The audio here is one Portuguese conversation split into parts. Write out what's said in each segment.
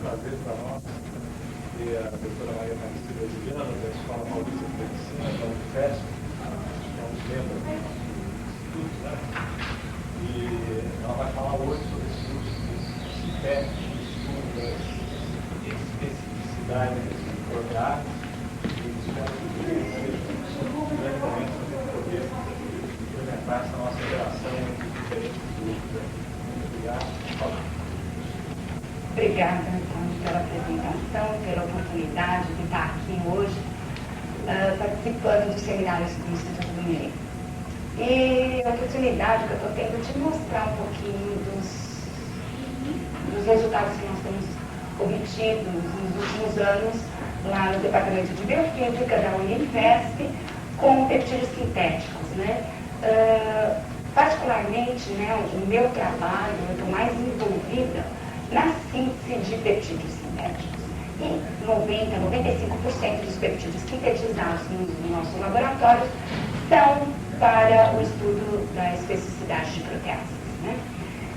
prazer para nós ter a doutora Maria Marista Juliana, da Escola Paulista de Medicina, da Unifesp, que é um dos membros do Instituto, né? E ela vai falar hoje sobre esse uso do CIPET, o estudo da especificidade proteática, e espero que seja um grande momento para a gente poder implementar essa nossa interação entre diferentes grupos. Muito obrigado. Obrigada, então, pela apresentação, pela oportunidade de estar aqui hoje, participando dos seminários do Instituto do Mirim. E a oportunidade que eu estou tendo de mostrar um pouquinho dos resultados que nós temos obtido nos últimos anos lá no Departamento de Biofísica da Unifesp com peptídeos sintéticos, né? Particularmente, né, o meu trabalho, eu estou mais envolvida na síntese de peptídeos sintéticos. E 95% dos peptídeos sintetizados nos nossos laboratórios são para o estudo da especificidade de proteáses, né?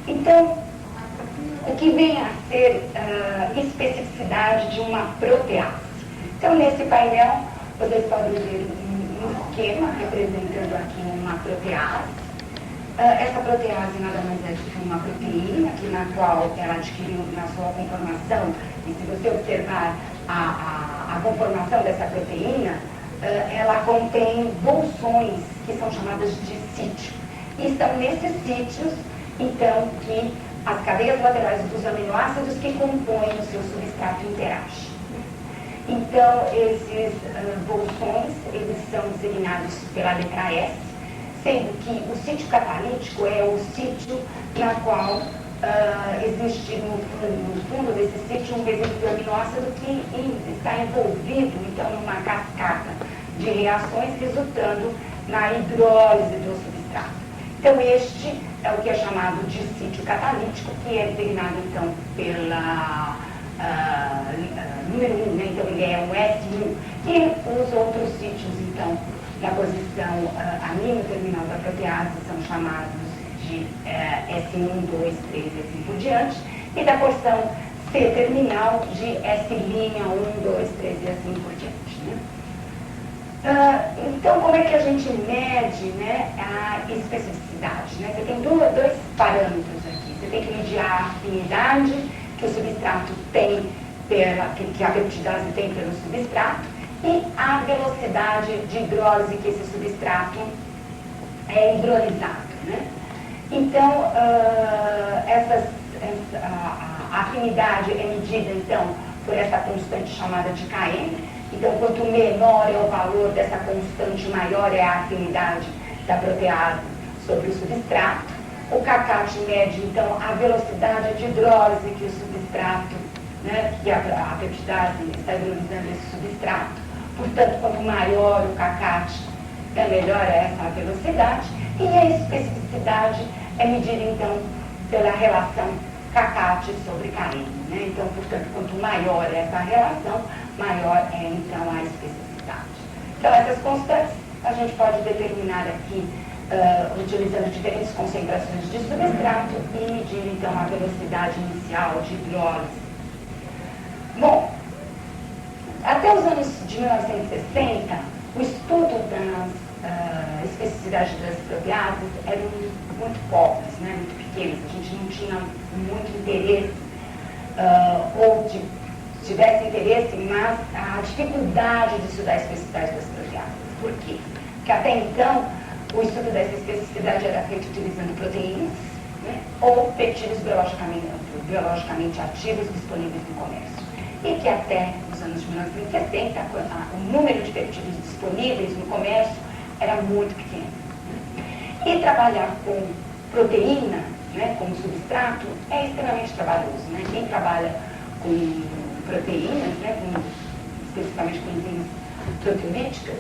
Então, o que vem a ser especificidade de uma protease? Então, nesse painel, vocês podem ver um esquema representando aqui uma protease. Essa protease nada mais é do que uma proteína, na qual ela adquiriu na sua conformação, e se você observar a conformação dessa proteína, ela contém bolsões que são chamadas de sítio. E são nesses sítios, então, que as cadeias laterais dos aminoácidos que compõem o seu substrato interagem. Então, esses bolsões, eles são designados pela letra S, sendo que o sítio catalítico é o sítio na qual existe no fundo desse sítio um resíduo de aminoácido que está envolvido, então, numa cascata de reações resultando na hidrólise do substrato. Então, este é o que é chamado de sítio catalítico, que é designado, então, pela número 1, né? Então, ele é o S1, e os outros sítios, então, na posição amino terminal da protease são chamados de S1, 2, 3 e assim por diante, e da porção C terminal de S', 1, 2, 3 e assim por diante, né? Então, como é que a gente mede, né, a especificidade, né? Você tem dois parâmetros aqui. Você tem que medir a afinidade que o substrato tem, que a peptidase tem pelo substrato, e a velocidade de hidrólise que esse substrato é hidrolisado, né? Então, a afinidade é medida, então, por essa constante chamada de Km. Então, quanto menor é o valor dessa constante, maior é a afinidade da protease sobre o substrato. O kcat mede, então, a velocidade de hidrólise que o substrato, né, que a peptidase está hidrolisando esse substrato. Portanto, quanto maior o kcat, melhor é essa velocidade. E a especificidade é medida, então, pela relação kcat sobre Km, né? Então, portanto, quanto maior é essa relação, maior é, então, a especificidade. Então, essas constantes a gente pode determinar aqui utilizando diferentes concentrações de substrato e medir, então, a velocidade inicial de hidrólise. Bom, até os anos de 1960, o estudo das especificidades das proteases eram muito pobres, né, muito pequenos. A gente não tinha muito interesse, ou tivesse interesse, mas a dificuldade de estudar a especificidade das proteases. Por quê? Porque até então, o estudo dessa especificidade era feito utilizando proteínas, né, ou peptídeos biologicamente ativos disponíveis no comércio. E que até os anos de 1960, o número de peptídeos disponíveis no comércio era muito pequeno. E trabalhar com proteína, né, como substrato, é extremamente trabalhoso, né? Quem trabalha com proteínas, né, especificamente com enzimas proteolíticas,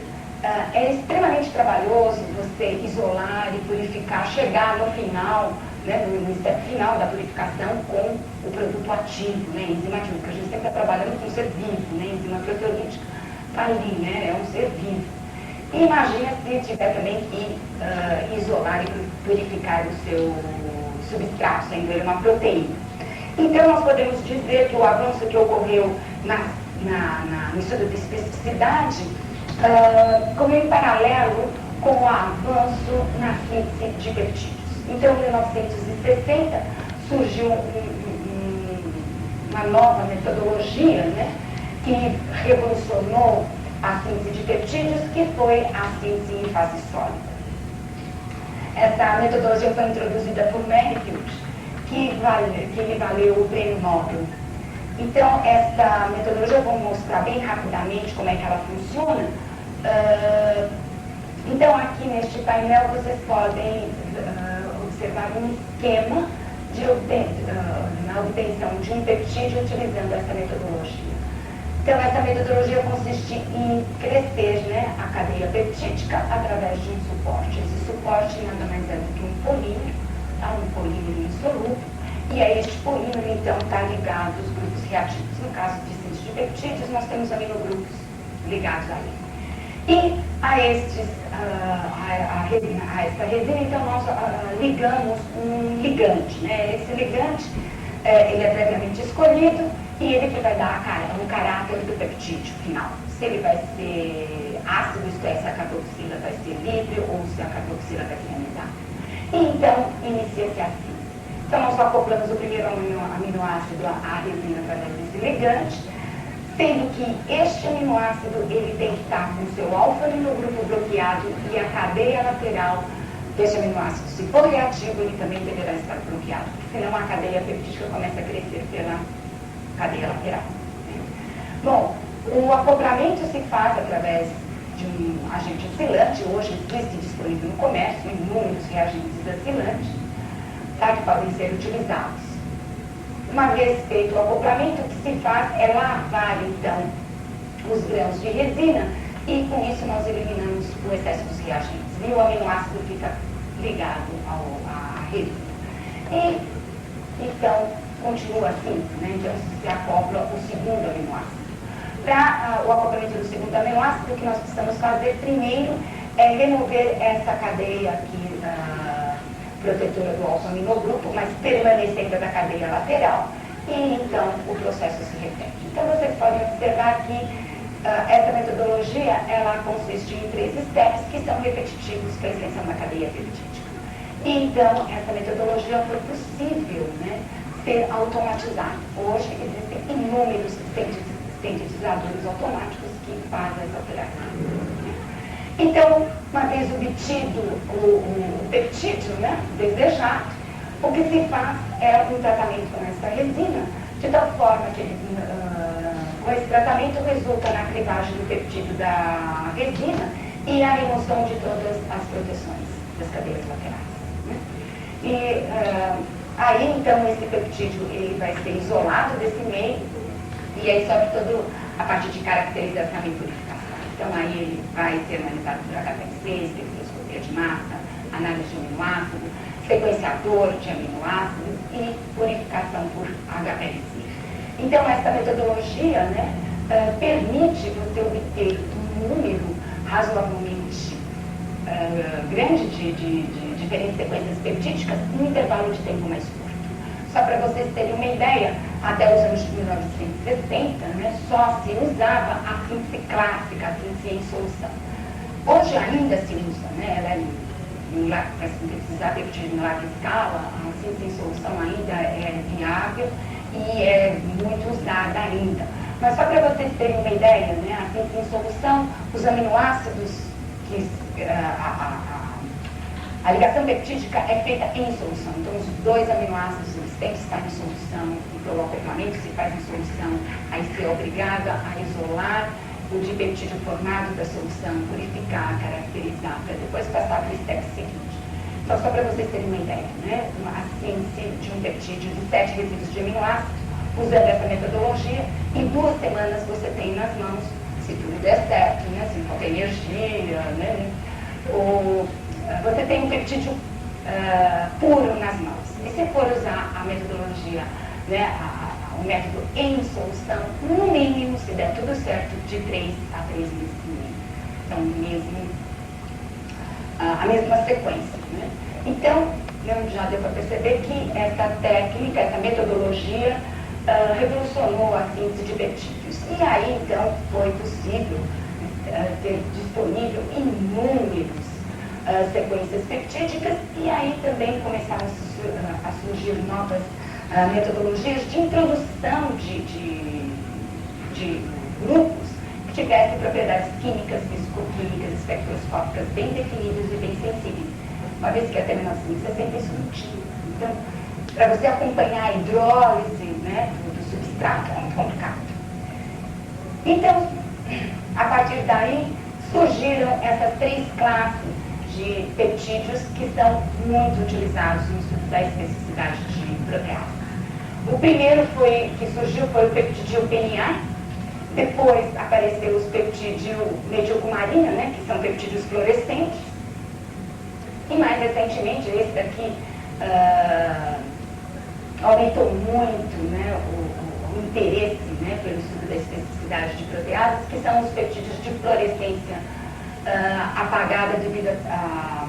é extremamente trabalhoso você isolar e purificar, chegar no final, né, no step final da purificação com o produto ativo, né, enzima ativa, porque a gente sempre está trabalhando com um ser vivo, né, enzima proteolítica está ali, né, é um ser vivo. E imagina se tiver também que isolar e purificar o seu substrato, sendo ele uma proteína. Então, nós podemos dizer que o avanço que ocorreu no estudo de especificidade como em paralelo com o avanço na síntese de peptídeos. Então, em 1960, surgiu uma nova metodologia, né, que revolucionou a síntese de peptídeos, que foi a síntese em fase sólida. Essa metodologia foi introduzida por Merrifield, que lhe valeu o prêmio Nobel. Então, essa metodologia, eu vou mostrar bem rapidamente como é que ela funciona. Então, aqui neste painel, vocês podem observar um esquema na obtenção de um peptídeo utilizando essa metodologia. Então, essa metodologia consiste em crescer, né, a cadeia peptídica através de um suporte. Esse suporte nada mais é do que um polímero, tá? Um polímero insolúvel. E a este polímero, então, está ligado os grupos reativos. No caso de síntese de peptídeos, nós temos aminogrupos ligados a ele. E a essa resina, então, nós ligamos um ligante, né? Esse ligante, ele é previamente escolhido e ele que vai dar um caráter do peptídeo final. Se ele vai ser ácido, isto é, se a carboxila vai ser livre ou se a carboxila vai ser ionizada. E então, inicia-se assim. Então, nós acoplamos o primeiro aminoácido à resina através desse ligante, sendo que este aminoácido ele tem que estar com o seu alfa-aminogrupo bloqueado e a cadeia lateral desse aminoácido, se for reativo, ele também deverá estar bloqueado, porque senão a cadeia peptídica começa a crescer pela cadeia lateral. Bom, o acoplamento se faz através de um agente oscilante. Hoje existe disponível no comércio inúmeros reagentes oscilantes, tá, que podem ser utilizados. Uma vez feito o acoplamento, o que se faz é lavar, então, os grãos de resina e, com isso, nós eliminamos o excesso dos reagentes. E o aminoácido fica ligado à resina. E, então, continua assim, né? Então, se acopla o segundo aminoácido. Para o acoplamento do segundo aminoácido, o que nós precisamos fazer primeiro é remover essa cadeia aqui protetora do alfa-aminogrupo, mas permanecendo da cadeia lateral, e então o processo se repete. Então vocês podem observar que essa metodologia, ela consiste em 3 steps que são repetitivos para a extensão da cadeia peptídica. E então essa metodologia foi possível, né, ser automatizada. Hoje existem inúmeros sintetizadores automáticos que fazem essa operação. Então, uma vez obtido o peptídeo, né, desejado, o que se faz é um tratamento com essa resina, de tal forma que com esse tratamento resulta na clivagem do peptídeo da resina e a remoção de todas as proteções das cadeias laterais. Né? E aí, então, esse peptídeo ele vai ser isolado desse meio e aí sobe toda a parte de caracterização e purificação. Então, aí ele vai ser analisado por HPLC, espectroscopia de massa, análise de aminoácido, sequenciador de aminoácidos e purificação por HPLC. Então, essa metodologia, né, permite você obter um número razoavelmente grande de diferentes sequências peptídicas em um intervalo de tempo mais curto. Só para vocês terem uma ideia, até os anos de 1960, né, só se usava a síntese clássica, a síntese em solução. Hoje ainda se usa, né, para sintetizar peptídeo em larga escala, a síntese em solução ainda é viável e é muito usada ainda. Mas só para vocês terem uma ideia, né, a síntese em solução, os aminoácidos, a ligação peptídica é feita em solução. Então, os 2 aminoácidos eles têm que estar em solução, e pelo acoplamento se faz em solução, aí se é obrigado a isolar o dipeptídeo formado da solução, purificar, caracterizar, para depois passar para o step seguinte. Então, só para vocês terem uma ideia, né? A síntese de um peptídeo de 7 resíduos de aminoácidos, usando essa metodologia, em 2 semanas você tem nas mãos, se tudo der certo, né? Se não falta energia, né? Você tem um peptídeo puro nas mãos. E se for usar a metodologia, né, o método em solução, no mínimo, se der tudo certo, de 3 a 3 meses e meio. Então, a mesma sequência. Né? Então, já deu para perceber que essa técnica, essa metodologia revolucionou a síntese de peptídeos. E aí, então, foi possível ter disponível inúmeras sequências peptídicas, e aí também começaram a surgir novas metodologias de introdução de grupos que tivessem propriedades químicas, fisicoquímicas, espectroscópicas bem definidas e bem sensíveis. Uma vez que até 1960 isso não tinha. Então, para você acompanhar a hidrólise, né, do substrato é muito complicado. Então, a partir daí, surgiram essas 3 classes de peptídeos que são muito utilizados no estudo da especificidade de protease. O primeiro que surgiu foi o peptídeo PNA, depois apareceu os peptídeo metilcumarina, né, que são peptídeos fluorescentes, e mais recentemente, esse daqui aumentou muito, né, o interesse, né, pelo estudo da especificidade de proteases, que são os peptídeos de fluorescência apagada devido a...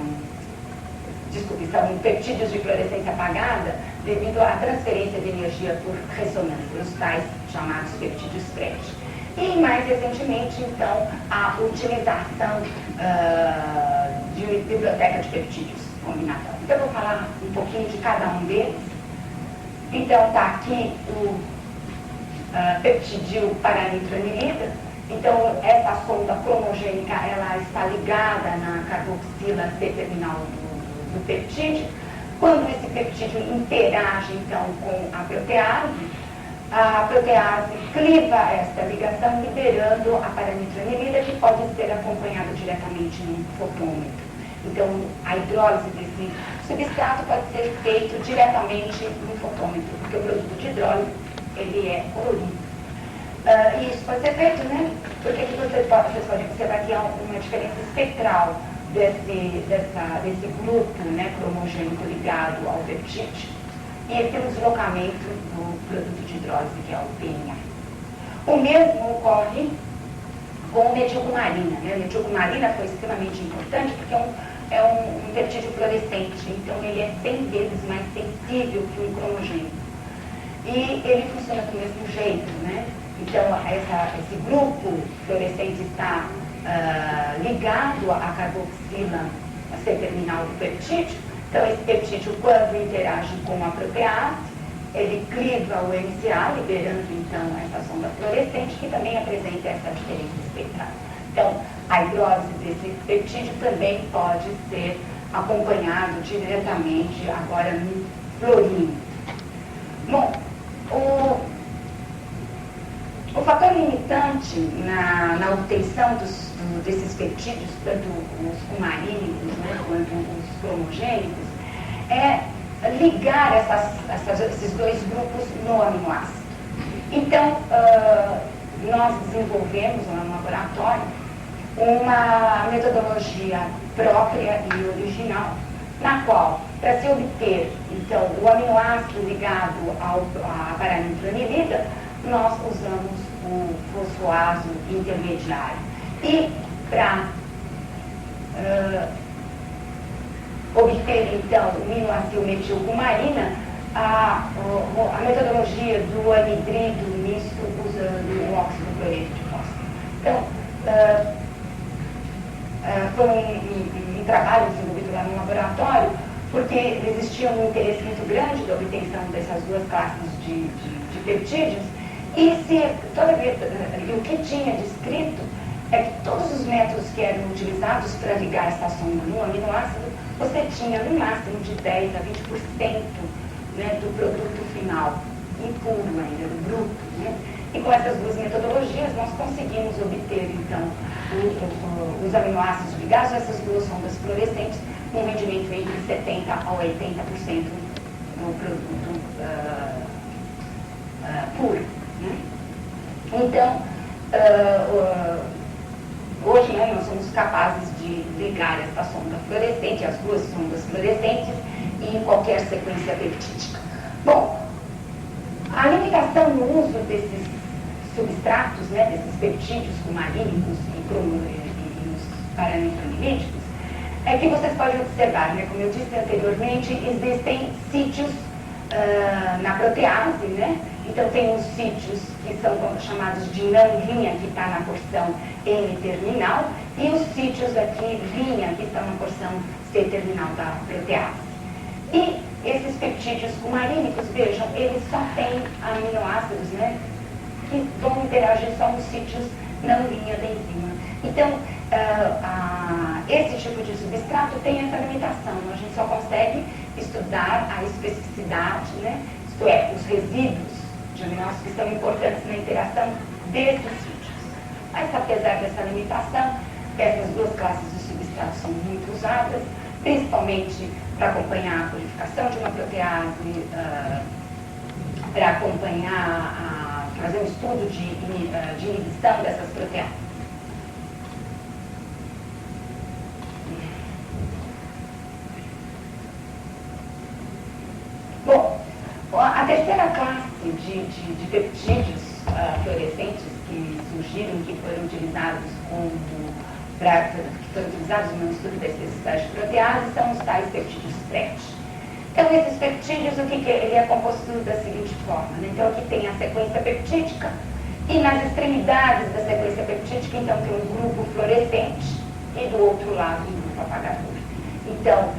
Desculpe, são peptídeos de fluorescência apagada devido à transferência de energia por ressonância, os tais chamados peptídeos FRET. E mais recentemente, então, a utilização de biblioteca de peptídeos combinatórios. Então, eu vou falar um pouquinho de cada um deles. Então, está aqui o peptídeo paranitranilida. Então, essa sonda cromogênica, ela está ligada na carboxila C-terminal do peptídeo. Quando esse peptídeo interage, então, com a protease cliva esta ligação, liberando a paranitranilida, que pode ser acompanhada diretamente num fotômetro. Então, a hidrólise desse substrato pode ser feito diretamente no fotômetro, porque o produto de hidrólise, ele é colorido. E isso pode ser feito, né? Porque aqui vocês podem observar que há uma diferença espectral desse grupo, né, cromogênico ligado ao peptídeo e esse deslocamento do produto de hidrólise, que é o PNA. O mesmo ocorre com o metilcumarina, né? O metilcumarina foi extremamente importante porque é um peptídeo fluorescente, então ele é 100 vezes mais sensível que um cromogênico. E ele funciona do mesmo jeito, né? Então, esse grupo fluorescente está ligado à carboxila C-terminal do peptídeo. Então, esse peptídeo, quando interage com a protease, ele cliva o MCA, liberando, então, essa sonda fluorescente, que também apresenta essa diferença espectral. Então, a hidrólise desse peptídeo também pode ser acompanhado diretamente, agora, no fluorímetro. Bom, o fator limitante na obtenção desses peptídeos, tanto os cumarínicos, né, quanto os cromogênicos, é ligar esses 2 grupos no aminoácido. Então, nós desenvolvemos no laboratório uma metodologia própria e original, na qual, para se obter, então, o aminoácido ligado à paranitranilida, nós usamos o fosfoácido intermediário. E para obter, então, o aminoacilmetilcumarina, a metodologia do anidrido misto usando o óxido cloreto de fósforo. Então, foi um trabalho desenvolvido lá no laboratório, porque existia um interesse muito grande da obtenção dessas 2 classes de peptídeos, e o que tinha descrito é que todos os métodos que eram utilizados para ligar essa sonda no aminoácido, você tinha no máximo de 10 a 20%, né, do produto final, impuro ainda, do bruto. Né? E com essas 2 metodologias nós conseguimos obter, então, os aminoácidos ligados a essas 2 sondas fluorescentes, um rendimento entre 70% a 80% no produto puro. Né? Então, hoje, né, nós somos capazes de ligar essa sonda fluorescente, as 2 sondas fluorescentes, em qualquer sequência peptídica. Bom, a limitação no uso desses substratos, né, desses peptídeos cumarínicos e os paranitranilíticos, é que vocês podem observar, né, como eu disse anteriormente, existem sítios na protease, né? Então tem os sítios que são chamados de não linha, que está na porção N-terminal, e os sítios aqui linha, que estão na porção C-terminal da protease. E esses peptídeos cumarínicos, vejam, eles só têm aminoácidos, né, que vão interagir só nos sítios não linha da enzima. Então, esse tipo de substrato tem essa limitação, a gente só consegue estudar a especificidade, né, isto é, os resíduos de aminoácidos que são importantes na interação desses sítios. Mas, apesar dessa limitação, essas duas classes de substratos são muito usadas, principalmente para acompanhar a purificação de uma protease, para acompanhar, fazer um estudo de inibição dessas proteases. Bom, a terceira classe de peptídeos fluorescentes que surgiram, que foram utilizados no estudo da especificidade de protease, são os tais peptídeos FRET. Então, esses peptídeos, ele é composto da seguinte forma, né? Então, aqui tem a sequência peptídica, e nas extremidades da sequência peptídica, então, tem um grupo fluorescente, e do outro lado, um grupo apagador. Então,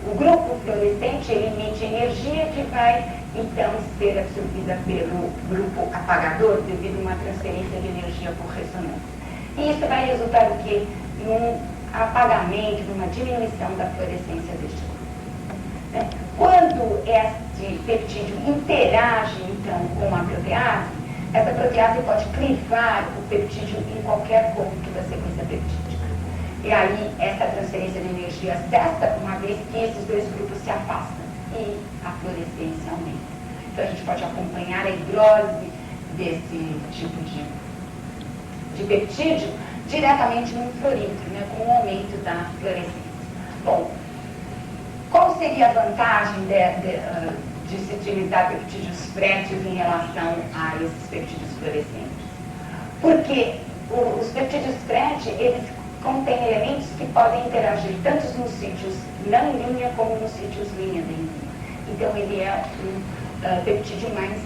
o grupo fluorescente, ele emite energia que vai, então, ser absorvida pelo grupo apagador, devido a uma transferência de energia por ressonância. E isso vai resultar o quê? Num apagamento, numa diminuição da fluorescência deste grupo. Quando este peptídeo interage, então, com a protease, essa protease pode clivar o peptídeo em qualquer ponto da sequência peptídica. E aí, essa transferência de energia cessa, uma vez que esses dois grupos se afastam e a fluorescência aumenta. Então, a gente pode acompanhar a hidrólise desse tipo de peptídeo diretamente no fluorídrio, né, com o aumento da fluorescência. Bom, qual seria a vantagem de se utilizar peptídeos FRET em relação a esses peptídeos fluorescentes? Porque os peptídeos FRET, eles contêm elementos que podem interagir tanto nos sítios não linha como nos sítios linha da enzima. Então, ele é um peptídeo mais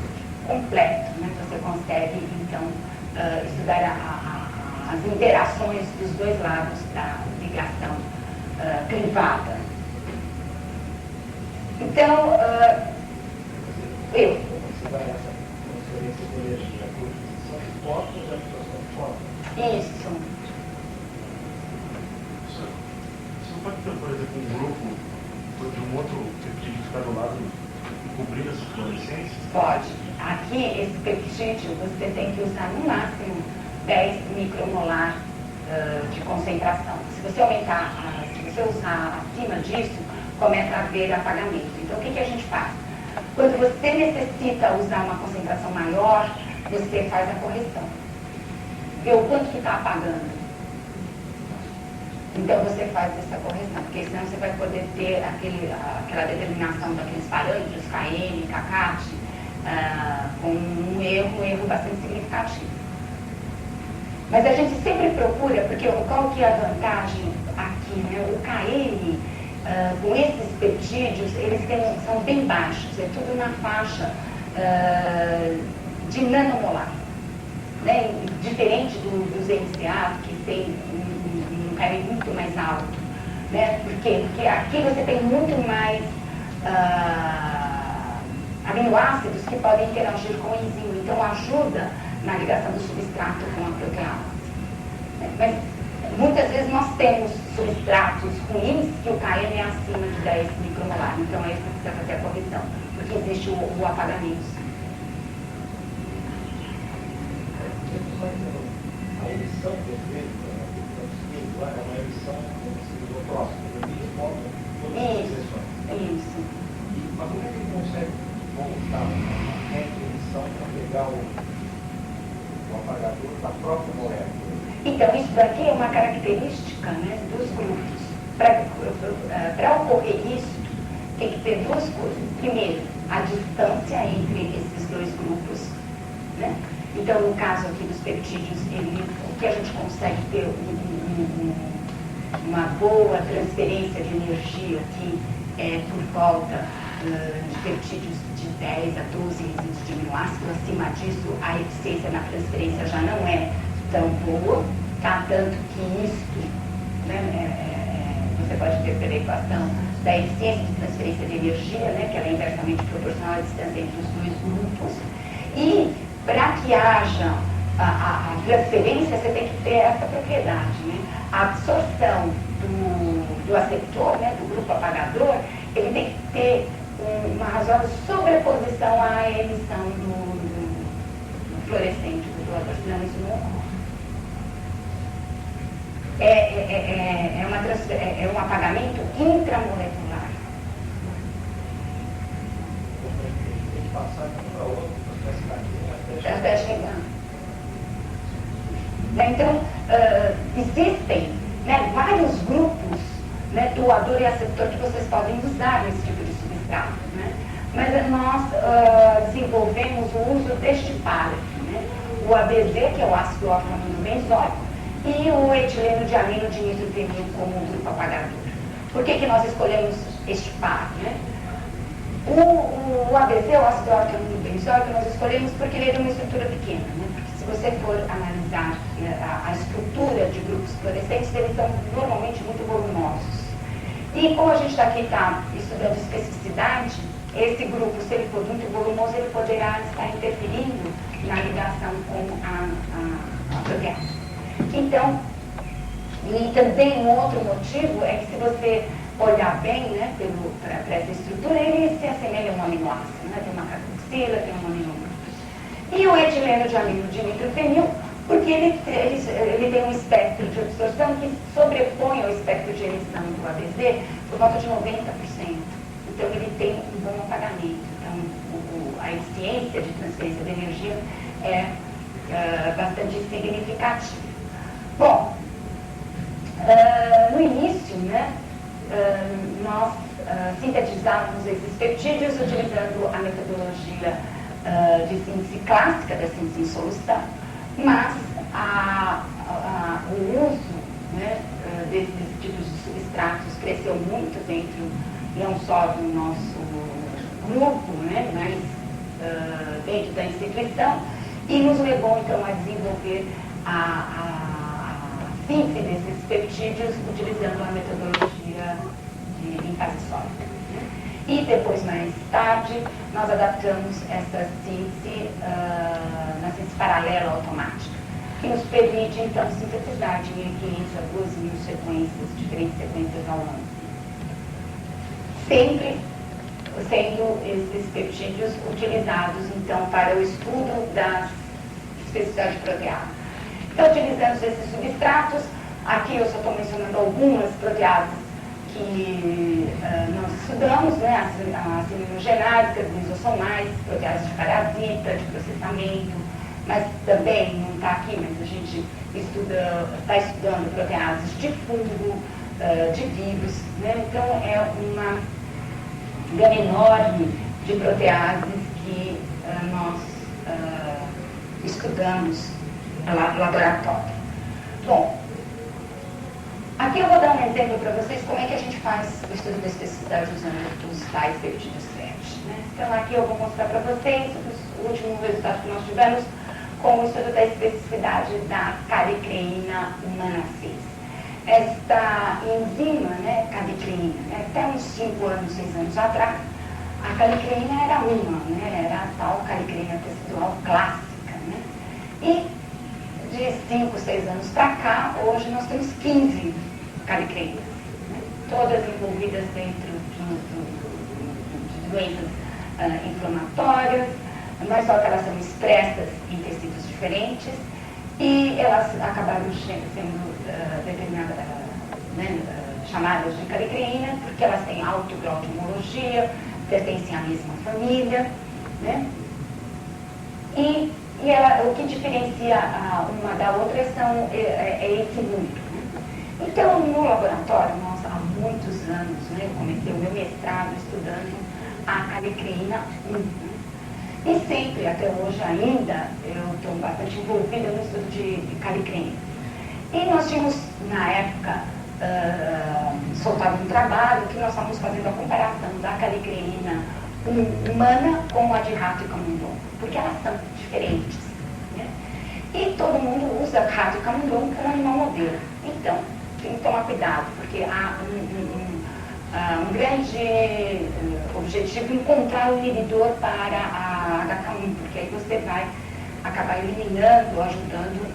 completo, né? Você consegue, então, estudar as interações dos dois lados da ligação clivada. Então, Você vai essa transferência de energia por fixação de fótons e absorção de fótons? Isso. Você não pode ter, por exemplo, um grupo de um outro peptídeo que está do lado cobrindo essas fluorescências? Pode. Aqui, esse peptídeo, você tem que usar no máximo 10 micromolar de concentração. Se você aumentar, se você usar acima disso, começa a haver apagamento. Então, o que a gente faz? Quando você necessita usar uma concentração maior, você faz a correção. Vê o quanto que está apagando. Então, você faz essa correção, porque senão você vai poder ter aquela determinação daqueles parâmetros, KM, KCAT, com um erro bastante significativo. Mas a gente sempre procura, porque qual que é a vantagem aqui, né? O KM, com esses peptídeos, eles são bem baixos, é tudo na faixa de nanomolar, né? Diferente dos NCA, que tem um KM muito mais alto, né? Por quê? Porque aqui você tem muito mais aminoácidos que podem interagir com o enzima, então ajuda na ligação do substrato com a protease. Mas muitas vezes nós temos substratos ruins que o KM é acima de 10 micromolar, então aí você precisa fazer a correção, porque existe o apagamento. A emissão que eu vejo, é uma emissão próxima, de fótons, Isso. Mas como é que ele consegue voltar a emissão para pegar o apagador da própria molécula? Então, isso daqui é uma característica, né, dos grupos. Para ocorrer isso, tem que ter duas coisas. Primeiro, a distância entre esses dois grupos, né? Então, no caso aqui dos peptídeos, o que a gente consegue ter uma boa transferência de energia que é por volta de peptídeos de 10 a 12 resíduos de aminoácido. Acima disso, a eficiência na transferência já não é tão boa, tá? Tanto que isto, né, você pode ter pela equação da eficiência de transferência de energia, né, que ela é inversamente proporcional à distância entre os dois grupos. E para que haja a transferência, você tem que ter essa propriedade, né? A absorção do aceptor, né, do grupo apagador, ele tem que ter uma razoável sobreposição à emissão do fluorescente, do doador, senão isso não ocorre. É um apagamento intramolecular. Tem que passar de um para outro, Até chegar. Então, existem, né, vários grupos, né, doador e aceptor que vocês podem usar nesse tipo de substrato, né? Mas nós desenvolvemos o uso deste par, né? O ABZ, que é o ácido orfanoamino benzóico, e o etileno de amino de nitrotenil como grupo apagador. Por que nós escolhemos este par, né? O ABZ, o ácido orfanoamino benzóico, nós escolhemos porque ele é de uma estrutura pequena, né? Porque se você for analisar a estrutura de grupos fluorescentes, eles são normalmente muito volumosos. E como a gente aqui está estudando especificidade, esse grupo, se ele for muito volumoso, ele poderá estar interferindo na ligação com a protease. Então, e também um outro motivo é que se você olhar bem, né, para essa estrutura, ele se assemelha a um aminoácido, né? Tem uma carboxila, tem um aminoácido. E o etileno de amino de nitrotenil, porque ele tem um espectro de absorção que sobrepõe ao espectro de emissão do ABZ por volta de 90%. Então, ele tem um bom apagamento. Então, a eficiência de transferência de energia é bastante significativa. Bom, no início, né, nós sintetizávamos esses peptídeos utilizando a metodologia de síntese clássica, da síntese em solução, mas o uso, né, desses tipos de substratos cresceu muito dentro, não só do nosso grupo, né, mas dentro da instituição, e nos levou então a desenvolver a síntese desses peptídeos utilizando a metodologia em fase sólida. Né? E depois, mais tarde, nós adaptamos essa síntese na síntese paralela automática, que nos permite então sintetizar de 1.500 a 2.000 sequências, diferentes sequências ao ano. Sempre sendo esses peptídeos utilizados então para o estudo da especificidade proteásica. Então, utilizamos esses substratos, aqui eu só estou mencionando algumas proteases que nós estudamos, né, as iminogenáticas, lisosomais, proteases de parasita, de processamento, mas também, não está aqui, mas a gente está estudando proteases de fungo, de vírus, né? Então é uma gama enorme de proteases que nós estudamos no laboratório. Bom, aqui eu vou dar um exemplo para vocês como é que a gente faz o estudo da especificidade usando os tais peptídeos FET, né? Então aqui eu vou mostrar para vocês o último resultado que nós tivemos com o estudo da especificidade da calicreína humana 6. Esta enzima, né, calicreína, né, até uns 5 anos, 6 anos atrás, a calicreína era uma, né, era a tal calicreína tecidual clássica, né? E de 5, 6 anos para cá, hoje nós temos 15 calicreínas, né, todas envolvidas dentro de doenças inflamatórias, mas só que elas são expressas em tecidos diferentes e elas acabaram sendo determinadas, né, chamadas de calicreína porque elas têm alto grau de homologia, pertencem à mesma família, né? E o que diferencia uma da outra é esse muito. Né? Então, no laboratório, nós há muitos anos, né, eu comecei o meu mestrado estudando a calicreína 1. Né? E sempre, até hoje ainda, eu estou bastante envolvida no estudo de calicreína. E nós tínhamos, na época, soltado um trabalho que nós estávamos fazendo a comparação da calicreína humana com a de rato e camundongo, porque elas são diferentes, né? E todo mundo usa rato e camundongo como animal modelo. Então, tem que tomar cuidado, porque há um grande objetivo encontrar um inibidor para a HK1, porque aí você vai acabar eliminando, ajudando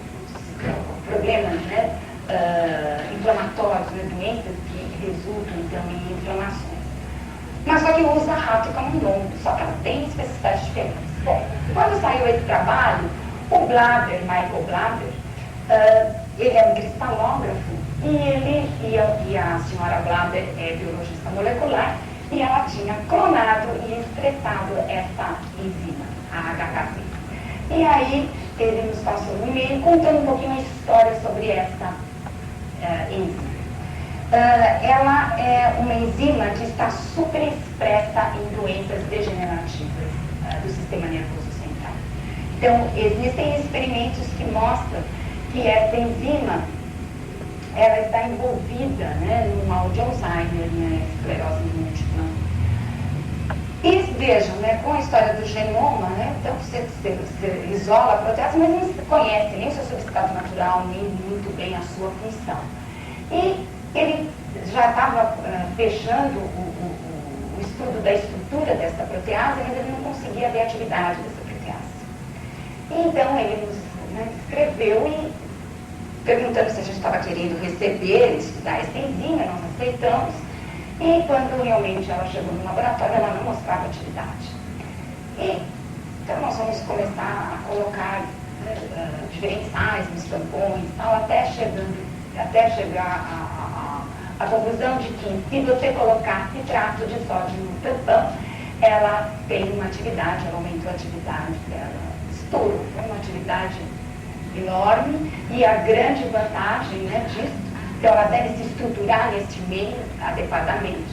problemas, né, inflamatórios, né, doenças que resultam então em inflamações. Mas só que usa rato e camundongo, só que ela tem especificidades diferentes. Bom, quando saiu esse trabalho, o Blaber, Michael Blaber, ele é um cristalógrafo e a senhora Blaber é biologista molecular e ela tinha clonado e expressado essa enzima, a HKC. E aí ele nos passou um e-mail contando um pouquinho a história sobre essa enzima. Ela é uma enzima que está super expressa em doenças degenerativas do sistema nervoso central. Então, existem experimentos que mostram que essa enzima ela está envolvida, né, no mal de Alzheimer, né, esclerose múltipla. E vejam, né, com a história do genoma, né, então você isola a protease, mas não se conhece nem o seu substrato natural, nem muito bem a sua função. E ele já estava fechando o estudo da estrutura dessa protease, mas ele não conseguia ver a atividade dessa protease. Então ele nos escreveu e perguntando se a gente estava querendo receber, estudar essa enzima, nós aceitamos. E quando realmente ela chegou no laboratório, ela não mostrava atividade. E então nós vamos começar a colocar diferentes sais nos tampões, tal, até chegar à conclusão de que se você colocar citrato de sódio no tampão, ela tem uma atividade, ela aumentou a atividade dela, estourou, foi uma atividade enorme, e a grande vantagem, né, disso, então ela deve se estruturar neste meio adequadamente.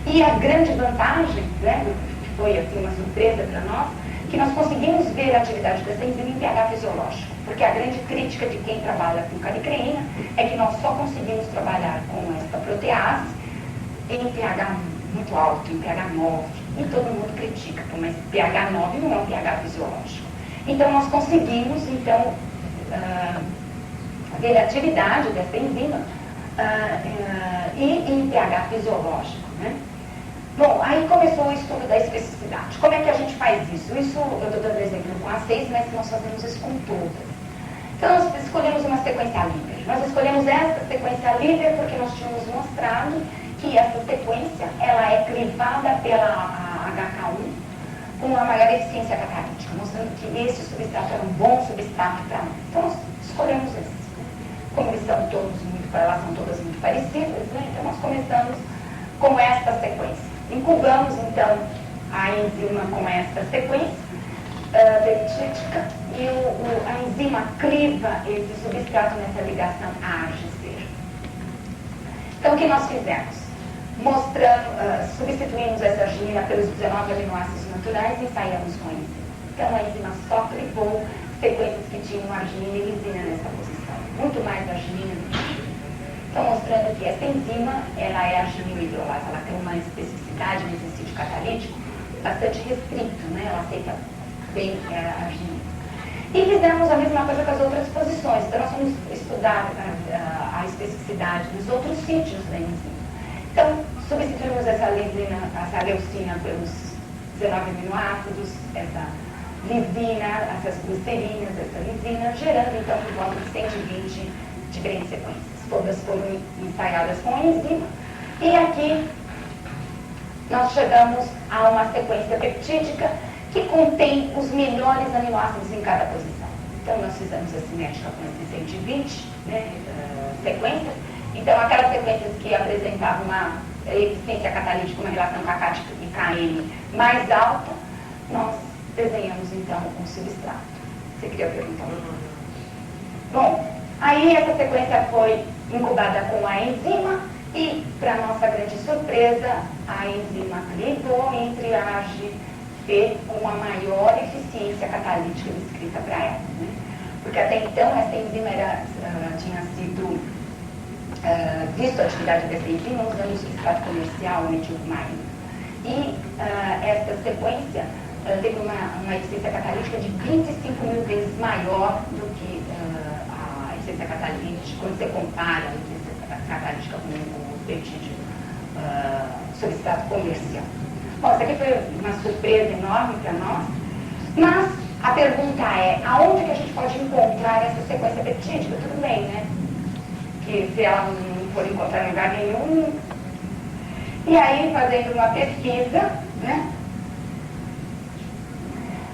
E a grande vantagem, né, que foi assim, uma surpresa para nós, que nós conseguimos ver a atividade dessa enzima em pH fisiológico, porque a grande crítica de quem trabalha com calicreína é que nós só conseguimos trabalhar com essa protease em pH muito alto, em pH 9, e todo mundo critica, mas pH 9 não é um pH fisiológico. Então nós conseguimos, então, ver a atividade dessa enzima e em pH fisiológico, né? Bom, aí começou o estudo da especificidade. Como é que a gente faz isso? Isso eu estou dando exemplo com a 6, mas nós fazemos isso com todas. Então nós escolhemos uma sequência líder. Nós escolhemos essa sequência líder porque nós tínhamos mostrado que essa sequência ela é crivada pela HK1 com uma maior eficiência catalítica, mostrando que esse substrato era um bom substrato para nós. Então nós escolhemos esse. Como eles são elas são todas muito parecidas, né? Então nós começamos com esta sequência. Incubamos então a enzima com esta sequência peptídica e a enzima criva esse substrato nessa ligação AGC. Então o que nós fizemos? Substituímos essa arginina pelos 19 aminoácidos naturais e ensaiamos com a enzima. Então a enzima só crivou sequências que tinham arginina e lisina nessa posição, muito mais arginina do que lisina. Então mostrando que essa enzima, ela é arginina hidrolase, ela tem uma especificidade nesse sítio catalítico bastante restrito, né? Ela aceita bem a arginina. E fizemos a mesma coisa com as outras posições, então nós vamos estudar a especificidade dos outros sítios da enzima. Então, substituímos essa leucina pelos 19 aminoácidos, essa lisina, essas glicerinas, essa lisina, gerando então por volta de 120 diferentes sequências. Todas foram ensaiadas com a enzima. E aqui nós chegamos a uma sequência peptídica que contém os melhores aminoácidos em cada posição. Então nós fizemos a cinética com esses 120 sequências. Então aquelas sequências que apresentavam uma eficiência catalítica, uma relação KK e KM mais alta, nós desenhamos então um substrato. Você queria perguntar? Bom, aí essa sequência foi incubada com a enzima e, para nossa grande surpresa, a enzima crivou entre a AGP com a maior eficiência catalítica descrita para ela, né? Porque até então essa enzima tinha sido visto a atividade dessa enzima usando o substrato comercial, o metilcomarín. E essa sequência teve uma eficiência catalítica de 25.000 vezes maior do que a eficiência catalítica, quando você compara a eficiência catalítica com o peptídeo substrato comercial. Bom, isso aqui foi uma surpresa enorme para nós, mas a pergunta é, aonde que a gente pode encontrar essa sequência peptídica? Tudo bem, né? Que se ela não for encontrar em lugar nenhum. E aí, fazendo uma pesquisa, né?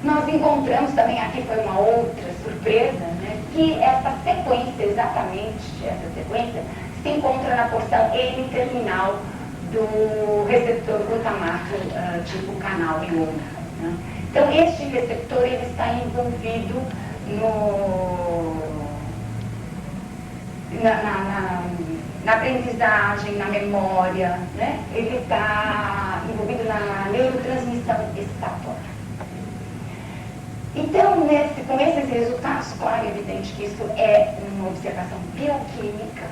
Nós encontramos também, aqui foi uma outra surpresa, né? Que essa sequência, exatamente essa sequência, se encontra na porção N-terminal do receptor glutamato tipo canal iônico, né? Então, este receptor ele está envolvido na aprendizagem, na memória, né? Ele está envolvido na neurotransmissão excitatória. Então, com esses resultados, claro e evidente que isso é uma observação bioquímica,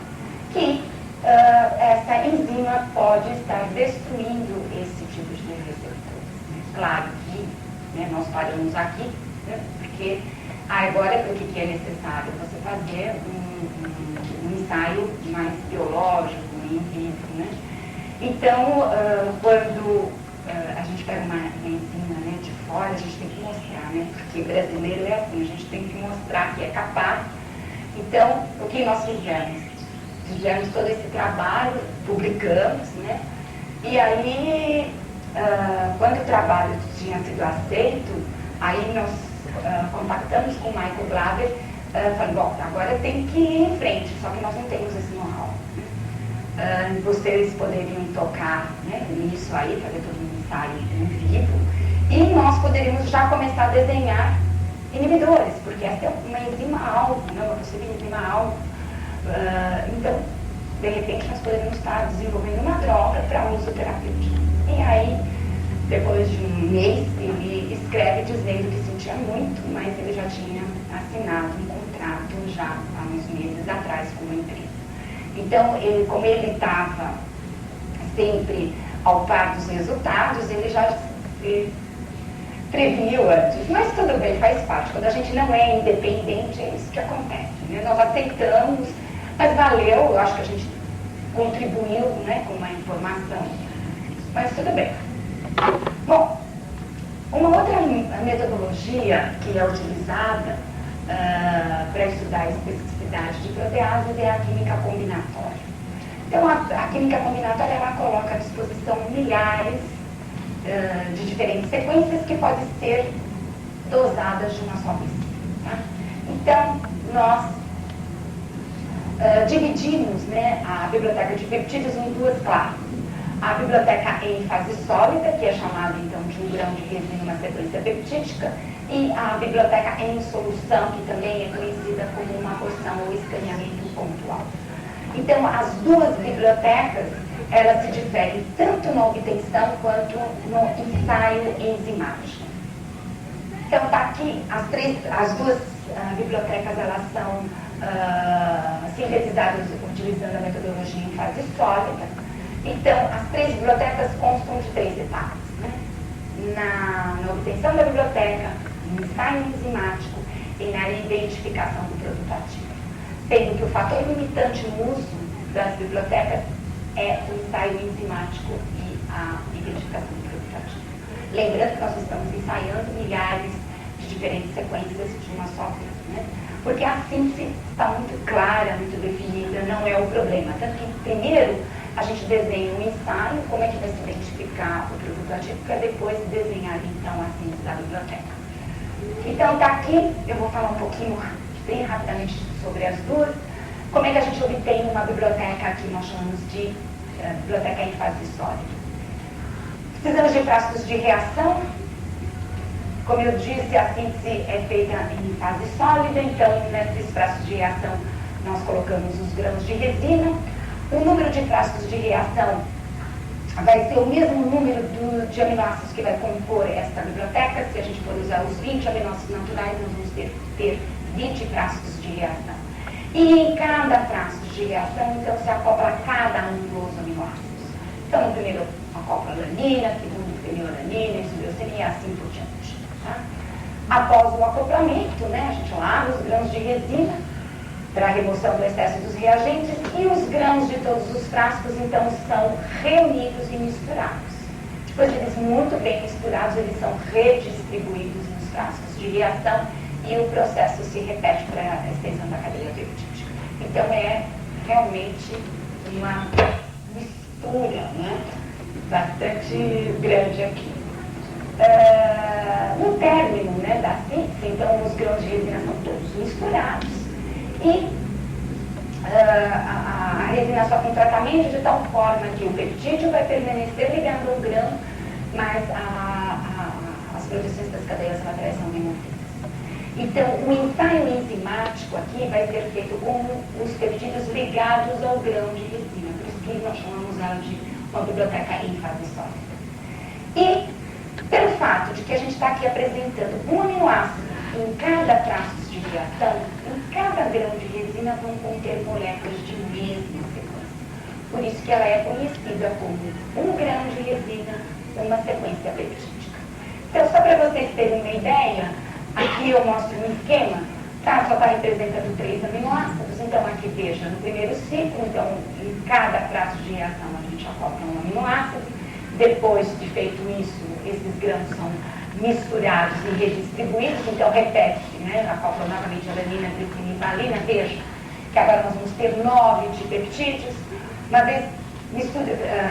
que essa enzima pode estar destruindo esse tipo de receptores. Claro que nós paramos aqui, né, porque agora o que é necessário? Você fazer um ensaio mais biológico, in vitro, né? Então, quando a gente pega uma enzima, né, de fora, a gente tem que mostrar, né? Porque brasileiro é assim, a gente tem que mostrar que é capaz. Então, o que nós fizemos? Fizemos todo esse trabalho, publicamos, né? E aí, quando o trabalho tinha sido aceito, aí nós contactamos com o Michael Glaber, falando, bom, agora tem que ir em frente, só que nós não temos esse know-how. Vocês poderiam tocar, né, nisso aí, fazer todo um ensaio em vivo, e nós poderíamos já começar a desenhar inibidores, porque essa é uma enzima alvo, né, uma possível enzima alvo. Então, de repente, nós poderíamos estar desenvolvendo uma droga para uso terapêutico. E aí, depois de um mês, ele escreve dizendo que sentia muito, mas ele já tinha assinado um contrato já há uns meses atrás com uma empresa. Então, como ele estava sempre ao par dos resultados, ele já preveniu antes. Mas tudo bem, faz parte. Quando a gente não é independente, é isso que acontece, né? Nós aceitamos, mas valeu, eu acho que a gente contribuiu, né, com uma informação. Mas tudo bem. Bom, uma outra metodologia que é utilizada para estudar a especificidade de proteases é a química combinatória. Então, a química combinatória, ela coloca à disposição milhares de diferentes sequências que podem ser dosadas de uma só vez. Tá? Então, nós dividimos, né, a biblioteca de peptídeos em duas classes. A biblioteca em fase sólida, que é chamada então de um grão de resina, uma sequência peptídica, e a biblioteca em solução, que também é conhecida como uma porção ou escaneamento pontual. Então, as duas bibliotecas, elas se diferem tanto na obtenção quanto no ensaio enzimático. Então, está aqui, as duas bibliotecas, elas são sintetizadas utilizando a metodologia em fase sólida. Então, as três bibliotecas constam de 3 etapas, né? Na obtenção da biblioteca, no ensaio enzimático e na identificação do produto ativo. Sendo que o fator limitante no uso das bibliotecas é o ensaio enzimático e a identificação do produto ativo. Lembrando que nós estamos ensaiando milhares de diferentes sequências de uma só vez, né? Porque a síntese está muito clara, muito definida, não é o problema. Tanto que, primeiro, a gente desenha um ensaio, como é que vai se identificar o produto ativo, para depois desenhar, então, a síntese da biblioteca. Então, está aqui, eu vou falar um pouquinho, bem rapidamente, sobre as duas. Como é que a gente obtém uma biblioteca que nós chamamos de biblioteca em fase sólida? Precisamos de frascos de reação. Como eu disse, a síntese é feita em fase sólida, então, nesses frascos de reação, nós colocamos os grãos de resina. O número de frascos de reação vai ser o mesmo número de aminoácidos que vai compor esta biblioteca. Se a gente for usar os 20 aminoácidos naturais, nós vamos ter 20 frascos de reação. E em cada traço de reação, então, se acopla cada um dos aminoácidos. Então, no primeiro acopla alanina, segundo fenilalanina, isoleucina e assim por diante. Tá? Após o acoplamento, né, a gente lava os grãos de resina para a remoção do excesso dos reagentes e os grãos de todos os frascos, então, são reunidos e misturados. Depois eles muito bem misturados, eles são redistribuídos nos frascos de reação e o processo se repete para a extensão da cadeia peptídica. Então é realmente uma mistura, né, bastante grande aqui. No término, né, da síntese, então os grãos de resina são todos misturados e a resina sofre um tratamento de tal forma que o peptídeo vai permanecer ligado ao grão, mas as produções das cadeias laterais são removidas. Então, o ensaio enzimático aqui vai ser feito com os peptídeos ligados ao grão de resina, por isso que nós chamamos ela de uma biblioteca em fase sólida. E, pelo fato de que a gente está aqui apresentando um aminoácido em cada traço de reação, em cada grão de resina vão conter moléculas de mesma sequência. Por isso que ela é conhecida como um grão de resina, uma sequência peptídica. Então, só para vocês terem uma ideia, aqui eu mostro um esquema, tá? Só está representando 3 aminoácidos. Então, aqui veja, no primeiro ciclo, então, em cada traço de reação a gente acopla um aminoácido. Depois de feito isso, esses grãos são misturados e redistribuídos, então repete-se, né? Acopla novamente alanina, glicina e valina. Veja que agora nós vamos ter 9 de peptídeos, uma vez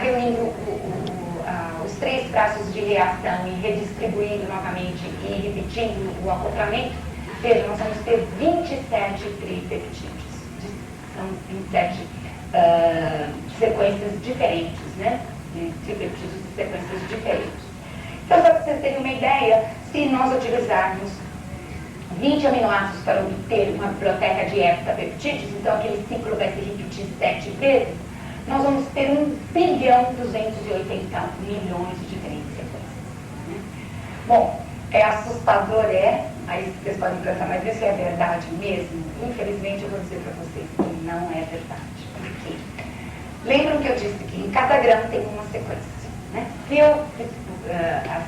reunindo os 3 traços de reação e redistribuindo novamente e repetindo o acoplamento. Veja, nós vamos ter 27 tripeptídeos. São 27 sequências diferentes, né? Tripeptídeos de sequências diferentes. Então, para vocês terem uma ideia, se nós utilizarmos 20 aminoácidos para obter uma biblioteca de heptapeptídeos, então aquele ciclo vai se repetir 7 vezes, nós vamos ter 1,280 bilhões de diferentes sequências. Né? Bom, é assustador, aí vocês podem pensar, mas isso é verdade mesmo? Infelizmente, eu vou dizer para vocês que não é verdade. Por quê? Lembram que eu disse que em cada grão tem uma sequência. Né?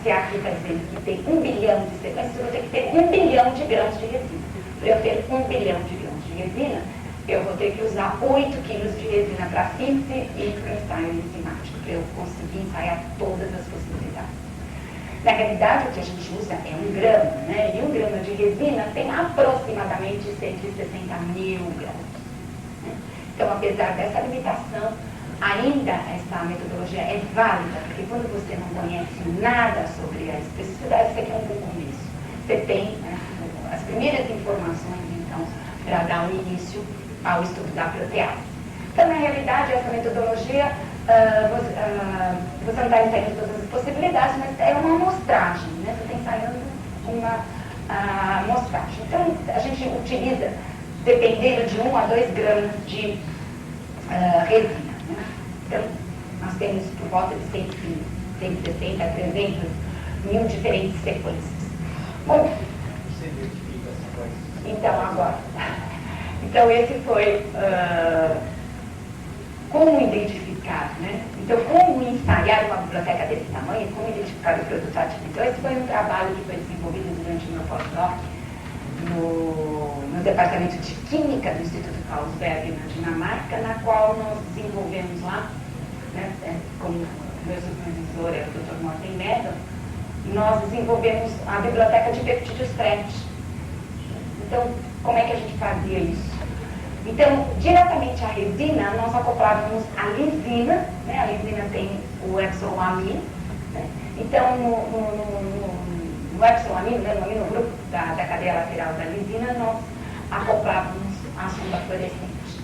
Se aqui está dizendo que tem 1 bilhão de sequências, eu vou ter que ter 1 bilhão de grãos de resina. Para eu ter 1 bilhão de grãos de resina, eu vou ter que usar 8 quilos de resina para síntese e para o ensaio enzimático, para eu conseguir ensaiar todas as possibilidades. Na realidade, o que a gente usa é 1 grama, né? E 1 grama de resina tem aproximadamente 160 mil grãos. Né? Então, apesar dessa limitação, ainda essa metodologia é válida, porque quando você não conhece nada sobre a especificidade, isso aqui é um bom começo. Você tem, né, as primeiras informações, então, para dar um início ao estudo da protease. Então, na realidade, essa metodologia, você não está ensaiando todas as possibilidades, mas é uma amostragem, né? Você está ensaiando uma amostragem. Então, a gente utiliza, dependendo de 1 a 2 gramas de resina. Então, nós temos por volta de 160 a 300 mil diferentes sequências. Bom, Você identifica essa coisa? então agora. Então, esse foi como identificar, né? Então, como ensaiar uma biblioteca desse tamanho, como identificar o produto ativo. Então, esse foi um trabalho que foi desenvolvido durante o meu pós-doc no Departamento de Química do Instituto Carlsberg, na Dinamarca, na qual nós desenvolvemos lá, né, como meu supervisor é o Dr. Morten Meadow, nós desenvolvemos a biblioteca de peptídeos FRET. Então, como é que a gente fazia isso? Então, diretamente à resina, nós acoplávamos a lisina, né? A lisina tem o epsiloamino, né? Então, no epsiloamino, né, no aminogrupo da cadeia lateral da lisina, nós acoplávamos a sonda fluorescente.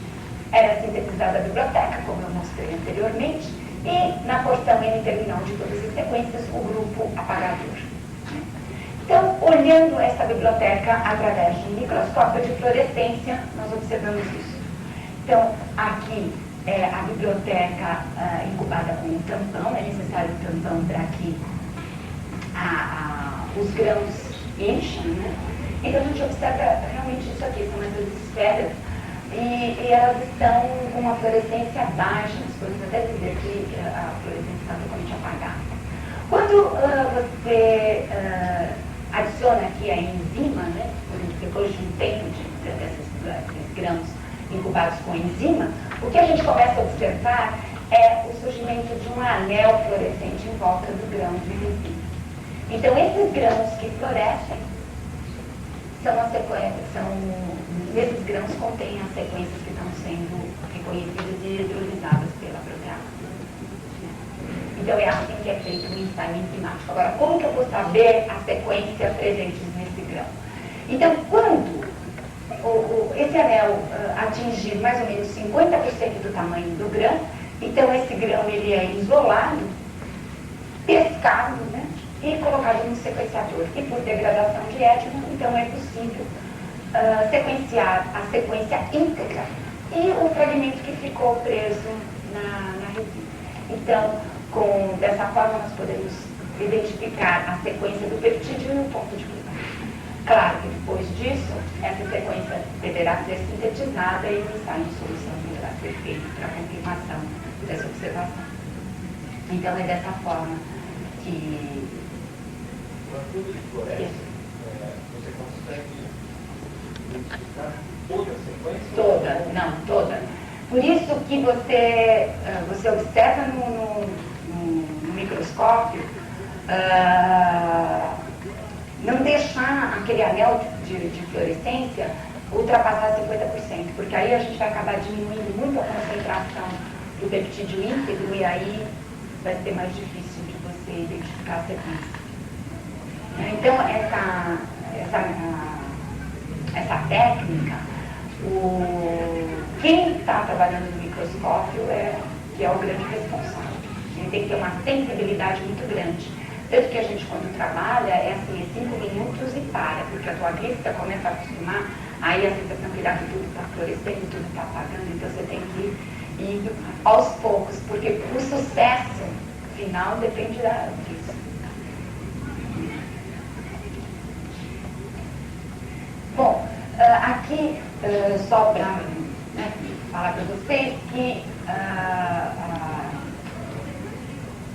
Era sintetizada a biblioteca, como eu mostrei anteriormente, e na porção N-terminal de todas as sequências, o grupo apagador. Então, olhando essa biblioteca através de um microscópio de fluorescência, nós observamos isso. Então, aqui é a biblioteca incubada com um tampão, é necessário um tampão para que os grãos enchem, né? Então, a gente observa realmente isso aqui, são essas esferas e elas estão com uma fluorescência baixa, nós podemos até dizer que a fluorescência está totalmente apagada. Quando você adiciona aqui a enzima, né, depois de um tempo desses grãos incubados com enzima, o que a gente começa a observar é o surgimento de um anel fluorescente em volta do grão de enzima. Então, esses grãos que florescem nesses grãos contêm as sequências que estão sendo reconhecidas e hidrolisadas pela protease. Então, é assim que é feito o ensaio enzimático. Agora, como que eu vou saber a sequência presente nesse grão? Então, quando esse anel atingir mais ou menos 50% do tamanho do grão, então esse grão ele é isolado, pescado, né, e colocado no sequenciador. E por degradação de étano, então é possível sequenciar a sequência íntegra e o fragmento que ficou preso na resina. Então, dessa forma, nós podemos identificar a sequência do peptídeo e o ponto de fusão. Claro que depois disso, essa sequência deverá ser sintetizada e o ensaio de solução deverá ser feito para a confirmação dessa observação. Então, é dessa forma que... Quando ele floresce, você consegue identificar toda a sequência? Toda. Por isso que você observa no microscópio não deixar aquele anel de fluorescência ultrapassar 50%, porque aí a gente vai acabar diminuindo muito a concentração do peptídeo íntegro e aí vai ser mais difícil de você identificar a sequência. Então, essa técnica, quem está trabalhando no microscópio que é o grande responsável. Ele tem que ter uma sensibilidade muito grande. Tanto que a gente, quando trabalha, é assim, 5 minutos e para, porque a tua vista começa a acostumar, aí a sensação que dá que tudo está florescendo, tudo está apagando, então você tem que ir aos poucos, porque o sucesso final depende disso. Bom, aqui, só para falar para vocês que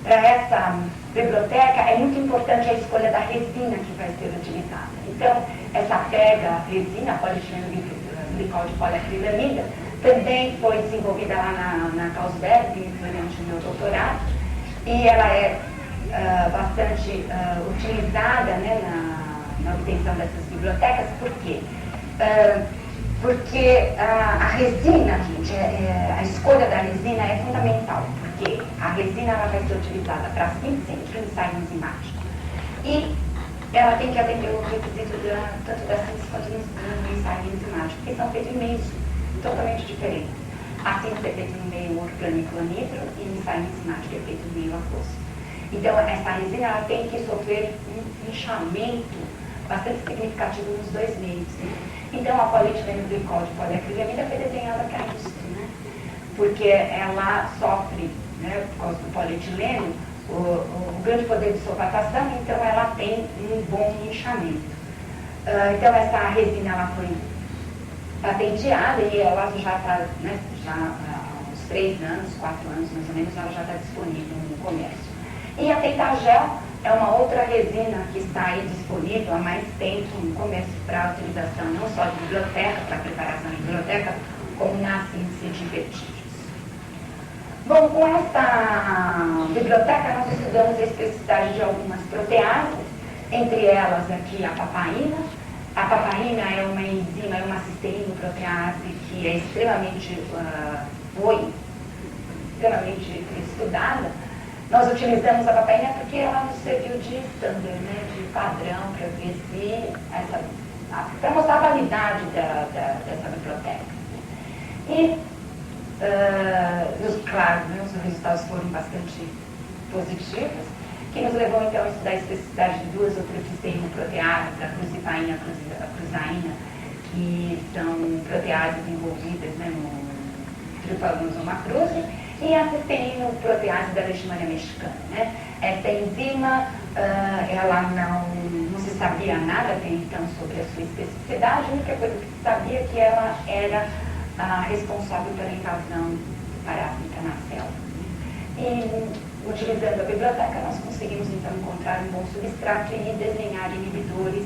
para essa biblioteca é muito importante a escolha da resina que vai ser utilizada. Então, essa pega resina, polietileno glicol de poliacrilamida, também foi desenvolvida lá na Carlsberg, durante o meu doutorado, e ela é bastante utilizada, né, na obtenção dessas bibliotecas. Por quê? Porque a resina, gente, a escolha da resina é fundamental, porque a resina ela vai ser utilizada para síntese do ensaio enzimático. E ela tem que atender o requisito tanto da síntese quanto do ensaio enzimático, porque são feitos em meios totalmente diferentes. A síntese é feita no meio orgânico anidro e o ensaio enzimático é feito no meio aquoso. Então, essa resina ela tem que sofrer um inchamento bastante significativo nos dois meios. Né? Então, a polietileno glicol de poliacrilamida foi desenhada para isso, né? Porque ela sofre, né, por causa do polietileno, o grande poder de solvatação, então ela tem um bom inchamento. Então, essa resina ela foi patenteada e ela já está, né, já há uns 3 anos, 4 anos mais ou menos, ela já está disponível no comércio. E a Teitagel é uma outra resina que está aí disponível há mais tempo no comércio para utilização não só de biblioteca, para preparação de biblioteca, como na síntese de peptídeos. Bom, com esta biblioteca nós estudamos a especificidade de algumas proteases, entre elas aqui a papaína. A papaína é uma enzima, é uma cisteínoprotease que é extremamente estudada. Nós utilizamos a papaína porque ela nos serviu de standard, né, de padrão, para ver se para mostrar a validade dessa biblioteca. E, claro, né, os resultados foram bastante positivos, que nos levou então a estudar a especificidade de 2 outras cisteínoproteases, a cruzipaína e a cruzaína, que são proteases envolvidas, né, no tripanossoma cruzi, e a cisteínoprotease da leishmania mexicana. Né? Essa enzima, ela não se sabia nada até então sobre a sua especificidade, a única coisa que se sabia é que ela era responsável pela invasão do parásita na célula. E, utilizando a biblioteca, nós conseguimos então encontrar um bom substrato e desenhar inibidores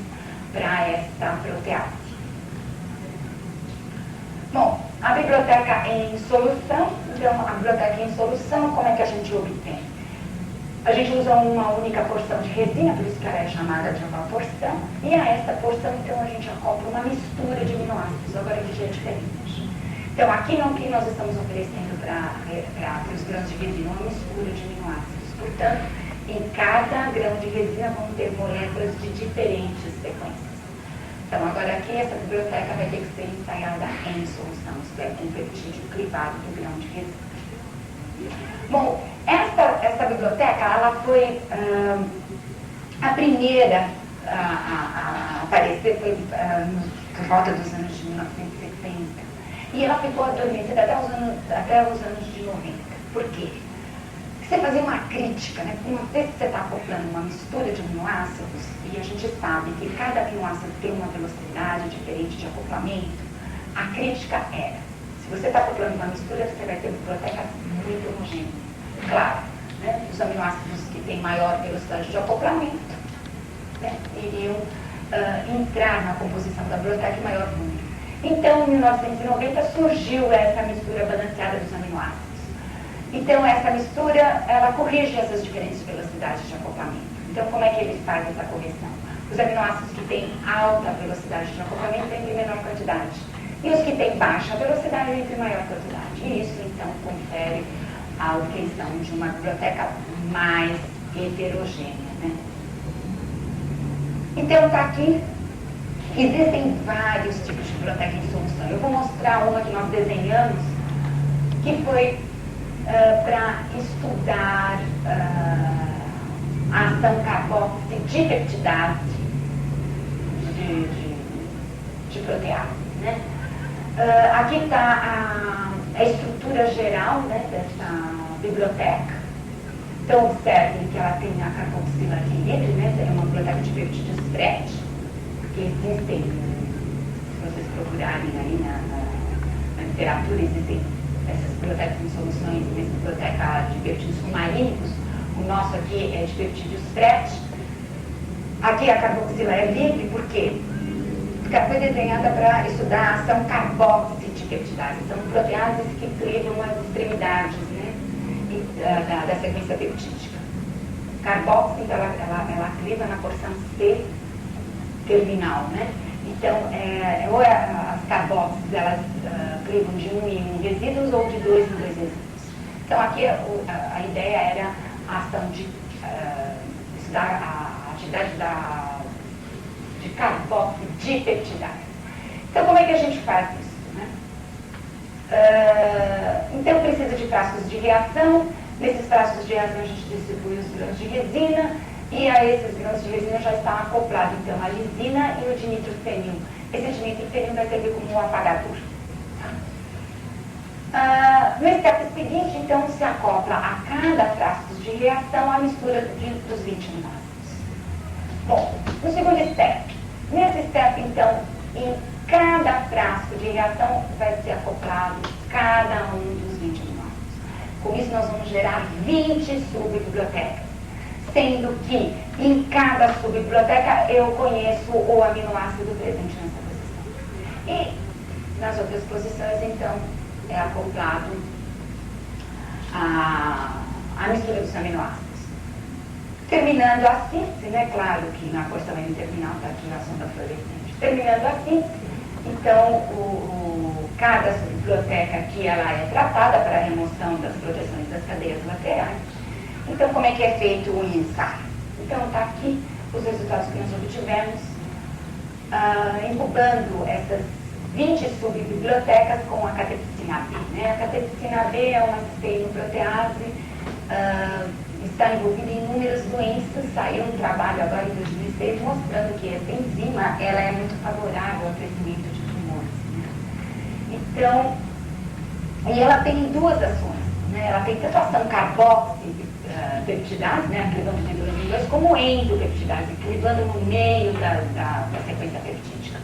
para esta protease. Bom, a biblioteca em solução, então a biblioteca em solução, como é que a gente obtém? A gente usa uma única porção de resina, por isso que ela é chamada de uma porção, e a esta porção, então, a gente acopla uma mistura de aminoácidos, agora que já é diferente. Então, aqui no que nós estamos oferecendo para os grãos de resina uma mistura de aminoácidos. Portanto, em cada grão de resina vão ter moléculas de diferentes sequências. Então, agora aqui, essa biblioteca vai ter que ser ensaiada em solução, isto é, com peptídeo clivado do grão de resina. Bom, essa biblioteca, ela foi a primeira a aparecer, foi por volta dos anos de 1970. E ela ficou adormecida até os anos de 90. Por quê? Você fazia uma crítica, né? Uma vez que você está acoplando uma mistura de aminoácidos, e a gente sabe que cada aminoácido tem uma velocidade diferente de acoplamento, a crítica era, se você está acoplando uma mistura, você vai ter bibliotecas muito homogêneas. Claro, né? Os aminoácidos que têm maior velocidade de acoplamento, né, iriam entrar na composição da biblioteca em maior número. Então, em 1990, surgiu essa mistura balanceada dos aminoácidos. Então, essa mistura, ela corrige essas diferentes velocidades de acoplamento. Então, como é que eles fazem essa correção? Os aminoácidos que têm alta velocidade de acoplamento entram em menor quantidade. E os que têm baixa velocidade entram em maior quantidade. E isso, então, confere a obtenção de uma biblioteca mais heterogênea, né? Então, está aqui. Existem vários tipos de biblioteca em solução. Eu vou mostrar uma que nós desenhamos, que foi para estudar a ação carboxidipeptidase de protease, né? Aqui está a estrutura geral, né, dessa biblioteca. Então, observem que ela tem a carboxila aqui livre, né? É uma biblioteca de peptídeos FRET, que existem, se vocês procurarem aí na literatura, existem essas bibliotecas em soluções, existe biblioteca de peptídeos fumarínicos, o nosso aqui é de peptídeos FRET. Aqui a carboxila é livre, por quê? Porque ela foi desenhada para estudar a ação carboxidipeptidase. São proteases que clivam as extremidades, né, da sequência peptídica. Carboxi, então, ela cliva na porção C terminal, né? Então, ou as carboxes, elas clivam de 1 em 1 resíduos ou de 2 em 2 resíduos. Então, aqui a ideia era a ação de estudar a atividade de carboxidipeptidase. Então, como é que a gente faz isso, né? Então, precisa de frascos de reação. Nesses frascos de reação, a gente distribui os grãos de resina. E a esses grãos de resina já está acoplado, então, a lisina e o dinitrofenil. Esse dinitrofenil vai servir como um apagador. No step seguinte, então, se acopla a cada frasco de reação a mistura dos 20 aminoácidos. Bom, no segundo step. Nesse step, então, em cada frasco de reação vai ser acoplado cada um dos 20 aminoácidos. Com isso, nós vamos gerar 20 subbibliotecas. Sendo que em cada subbiblioteca eu conheço o aminoácido presente nessa posição. E nas outras posições, então, é acoplado a mistura dos aminoácidos. Terminando a síntese, né? Claro que na porção N-terminal está aqui a sonda fluorescente. Terminando a síntese, então, cada subbiblioteca aqui ela é tratada para a remoção das proteções das cadeias laterais. Então, como é que é feito o ensaio? Então, está aqui os resultados que nós obtivemos, incubando essas 20 subbibliotecas com a catepsina B, né? A catepsina B é uma cisteínoprotease, está envolvida em inúmeras doenças. Saiu um trabalho agora em 2006 mostrando que essa enzima ela é muito favorável ao crescimento de tumores, né? Então, e ela tem duas ações, né? Ela tem tanto a ação carboxipeptidase, né, clivando de 2 em 2, como endopeptidase, clivando no meio da sequência peptídica.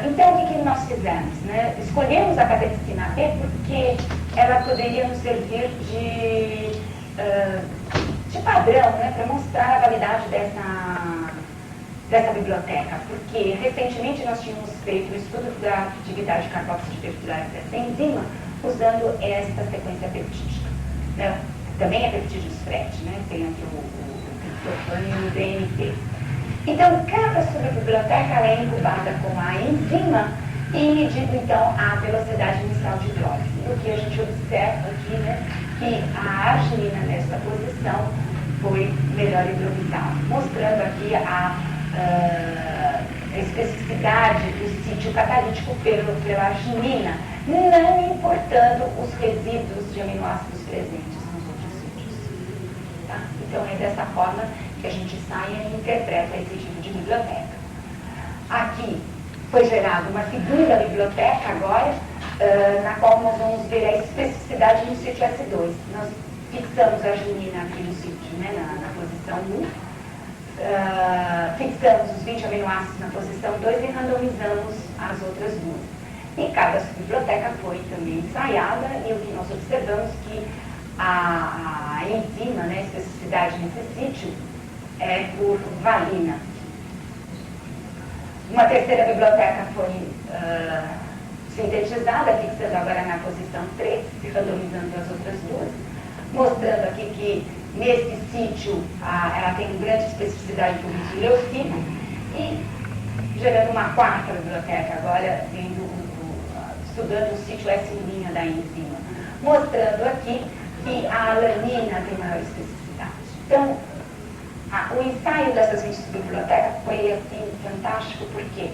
Então, o que nós fizemos? Né? Escolhemos a catepsina B porque ela poderia nos servir de padrão, né? Para mostrar a validade dessa biblioteca, porque recentemente nós tínhamos feito o estudo da atividade carboxilpeptidária dessa enzima usando esta sequência peptídica. Né? Também é peptídeos FRET, né? Tem aqui o triptofano e o DMT. Então, cada subbiblioteca ela é incubada com a enzima e medido, então, a velocidade inicial de hidrólise. E o que a gente observa aqui, né, que a arginina nessa posição foi melhor hidrolisada, mostrando aqui a especificidade do sítio catalítico pela arginina, não importando os resíduos de aminoácidos presentes nos outros sítios. Tá? Então, é dessa forma que a gente sai e interpreta esse tipo de biblioteca. Aqui foi gerada uma segunda biblioteca agora, na qual nós vamos ver a especificidade no sítio S2. Nós fixamos a arginina aqui no sítio, né, na posição 1, fixamos os 20 aminoácidos na posição 2 e randomizamos as outras duas. E cada biblioteca foi também ensaiada e o que nós observamos que a enzima, né, a especificidade nesse sítio é por valina. Uma terceira biblioteca foi sintetizada, fixando agora na posição 3, se randomizando as outras duas, mostrando aqui que nesse sítio ela tem grande especificidade por leucina e gerando uma quarta biblioteca agora, estudando o sítio S' da enzima, mostrando aqui que a alanina tem maior especificidade. Então, o ensaio dessas 20 subbibliotecas foi assim, fantástico, por quê?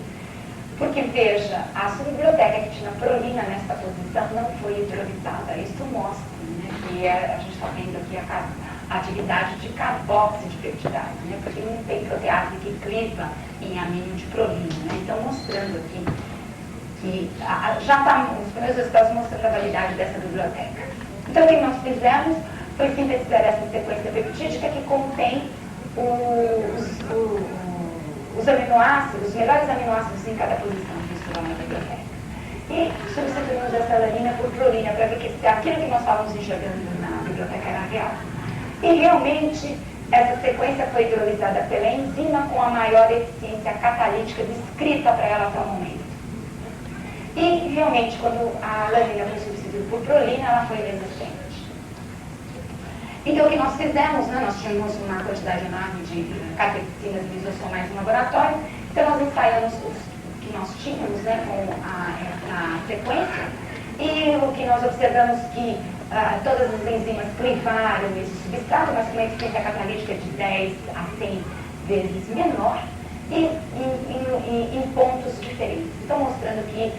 Porque, veja, a subbiblioteca que tinha prolina nessa posição não foi hidrolisada. Isso mostra, né, que a gente está vendo aqui a atividade de carboxilpeptidase, né, porque não tem protease que cliva em amino de prolina. Né, então, mostrando aqui que já está, os primeiros resultados mostrando a validade dessa biblioteca. Então, o que nós fizemos foi sintetizar essa sequência peptídica que contém os aminoácidos, os melhores aminoácidos em cada posição que estudam na biblioteca. E substituímos essa alanina por prolina para ver que aquilo que nós estávamos enxergando na biblioteca era real. E realmente essa sequência foi hidrolisada pela enzima com a maior eficiência catalítica descrita para ela até o momento. E realmente quando a alanina foi substituída por prolina, ela foi resistente. Então, o que nós fizemos, né, nós tínhamos uma quantidade enorme de catepsinas lisossomais no laboratório, então nós ensaiamos o que nós tínhamos, né, com essa sequência, e o que nós observamos que todas as enzimas clivaram esse substrato, mas com uma eficiência catalítica de 10 a 100 vezes menor, e em pontos diferentes. Então, mostrando que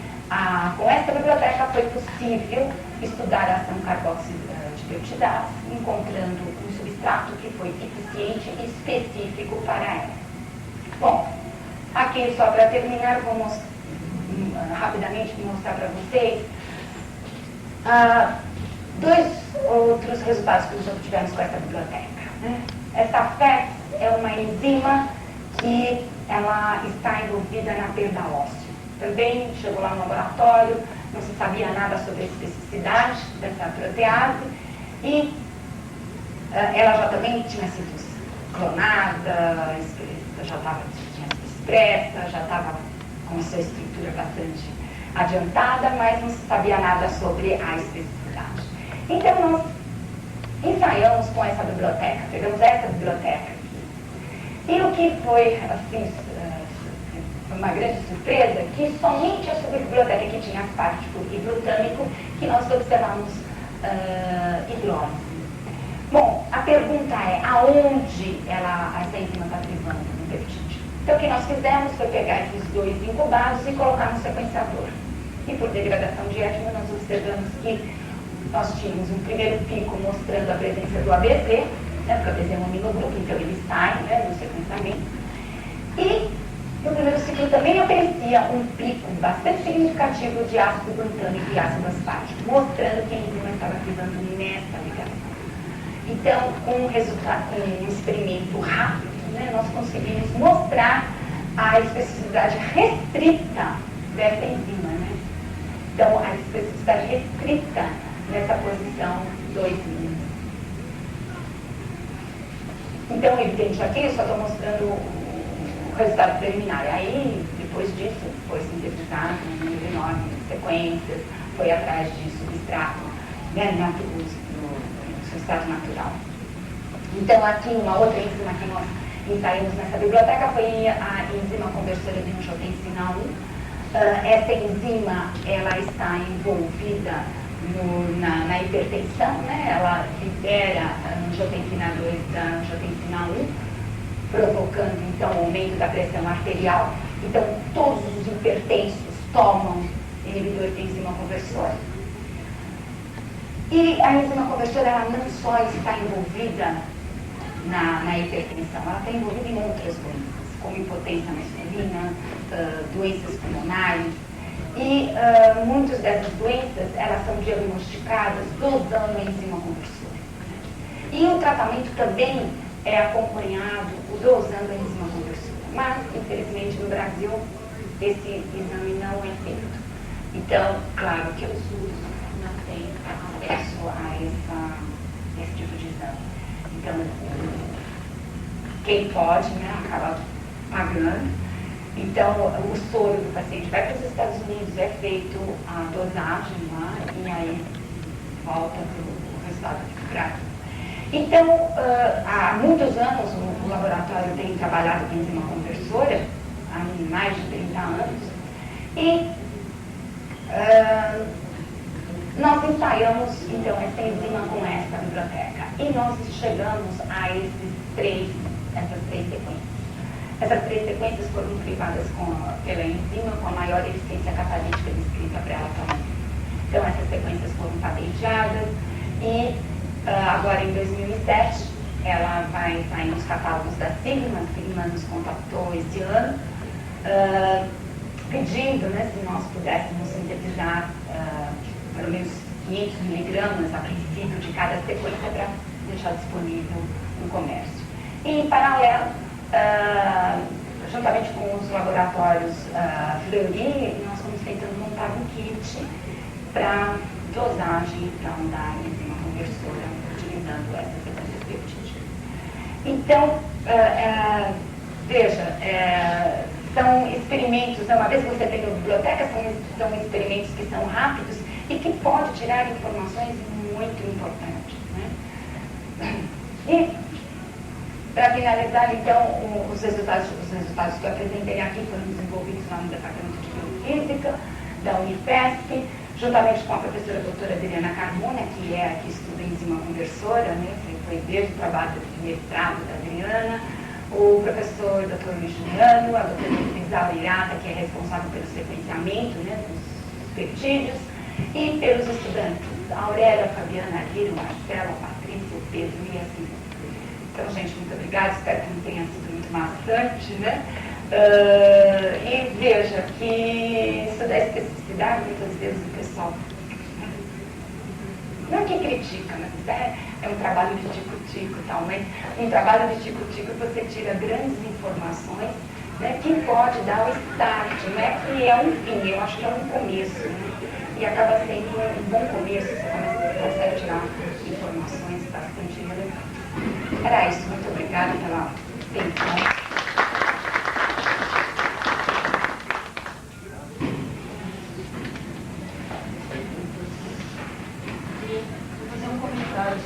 com essa biblioteca foi possível estudar a ação carboxilpeptidase, encontrando um substrato que foi eficiente e específico para ela. Bom, aqui só para terminar, vou rapidamente mostrar para vocês dois outros resultados que nós obtivemos com essa biblioteca. Né? Essa FEX é uma enzima que ela está envolvida na perda óssea. Também chegou lá no laboratório, não se sabia nada sobre a especificidade dessa protease e ela já também tinha sido clonada, já tinha sido expressa, já estava com sua estrutura bastante adiantada, mas não se sabia nada sobre a especificidade. Então nós ensaiamos com essa biblioteca, pegamos essa biblioteca aqui. E o que foi assim, uma grande surpresa, que somente a subbiblioteca que tinha aspartico e glutâmico que nós observamos hidrólise. Bom, a pergunta é, aonde essa enzima está privando no peptídeo? Então, o que nós fizemos foi pegar esses dois incubados e colocar no sequenciador. E por degradação de étimo, nós observamos que nós tínhamos um primeiro pico mostrando a presença do ABC, né, porque o ABC é um aminogrupo, então ele sai, né, no sequenciamento. E no primeiro ciclo também aparecia um pico bastante significativo de ácido glutâmico e ácido aspartico, mostrando que a enzima estava privando nessa ligação. Então, com um experimento rápido, né, nós conseguimos mostrar a especificidade restrita dessa enzima, né? Então, a especificidade restrita nessa posição 2'. Então, evidente aqui, eu só estou mostrando o resultado preliminar. Aí, depois disso, foi sintetizado um número enorme de sequências, foi atrás de substrato, né, no substrato natural. Então, aqui, uma outra enzima que nós ensaiamos nessa biblioteca foi a enzima conversora de angiotensina 1. Essa enzima, ela está envolvida na hipertensão, né? Ela libera a angiotensina 2 da angiotensina 1, provocando, então, o aumento da pressão arterial. Então, todos os hipertensos tomam inibidor de enzima conversora. E a enzima conversora, ela não só está envolvida na hipertensão, ela está envolvida em outras doenças, como impotência masculina, doenças pulmonares. E muitas dessas doenças, elas são diagnosticadas dosando a enzima conversora. E o tratamento também é acompanhado dosando a enzima conversora. Mas, infelizmente, no Brasil, esse exame não é feito. Então, claro que os SUS não têm acesso a esse tipo de exame. Então, quem pode, né, acaba pagando. Então, o soro do paciente vai para os Estados Unidos, é feito a dosagem lá e aí volta para o resultado aqui para o Brasil. Então, há muitos anos o laboratório tem trabalhado com enzima conversora, há mais de 30 anos, e nós ensaiamos, então, essa enzima com essa biblioteca. E nós chegamos a essas três sequências. Essas 3 sequências foram privadas pela enzima com a maior eficiência catalítica descrita para ela também. Então, essas sequências foram patenteadas e agora, em 2007, ela vai sair nos catálogos da Sigma. A Sigma nos contactou esse ano, pedindo, né, se nós pudéssemos sintetizar pelo menos 500 miligramas a princípio de cada sequência para deixar disponível no comércio. E, em paralelo, juntamente com os laboratórios Fleury, nós estamos tentando montar um kit para dosagem então, da enzima conversora, utilizando essas sequências peptídicas. Então, veja, são experimentos, uma vez que você tem na biblioteca, são experimentos que são rápidos e que podem tirar informações muito importantes, né? E, para finalizar, então, os resultados que eu apresentei aqui foram desenvolvidos lá no Departamento de Biofísica da Unifesp, juntamente com a professora doutora Adriana Carmona, que é a que estuda enzima conversora, né? Foi desde o trabalho de mestrado da Adriana, o professor Dr. Luiz Juliano, a doutora Isabel Irata, que é responsável pelo sequenciamento, né, dos peptídeos, e pelos estudantes, a Aurélia, a Fabiana, a Lira, o Marcelo, a Patrícia, o Pedro e assim. Então, gente, muito obrigada, espero que não tenha sido muito maçante, né? E veja que isso da especificidade, muitas vezes o pessoal não é que critica, mas é um trabalho de tico-tico e tal, mas um trabalho de tico-tico você tira grandes informações, né, que pode dar o start, não é que é um fim, eu acho que é um começo, né? E acaba sendo um bom começo, você consegue tirar informações bastante relevantes. Era isso, muito obrigada pela atenção.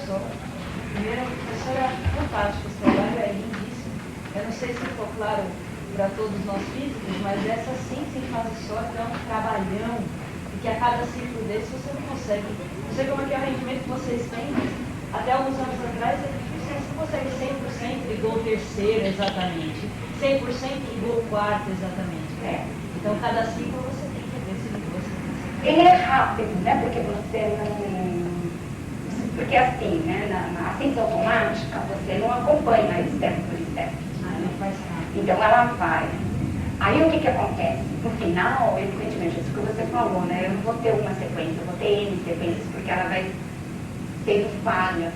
Só. Primeiro, professora, fantástico, esse trabalho é lindíssimo. Eu não sei se ficou claro para todos nós físicos, mas essa ciência em fase sólida é um trabalhão, e que a cada ciclo desse você não consegue. Não sei como é que é o rendimento que vocês têm, mas até alguns anos atrás é difícil, você não consegue 100% igual o terceiro exatamente, 100% igual o quarto exatamente. Então, cada ciclo você tem que ver se você consegue. Ele é rápido, né? Porque você não... Porque assim, né, na ciência automática, você não acompanha step por step. Então ela vai. Aí o que acontece? No final, evidentemente, isso que você falou, né? Eu não vou ter uma sequência, eu vou ter N sequências, porque ela vai ter falha.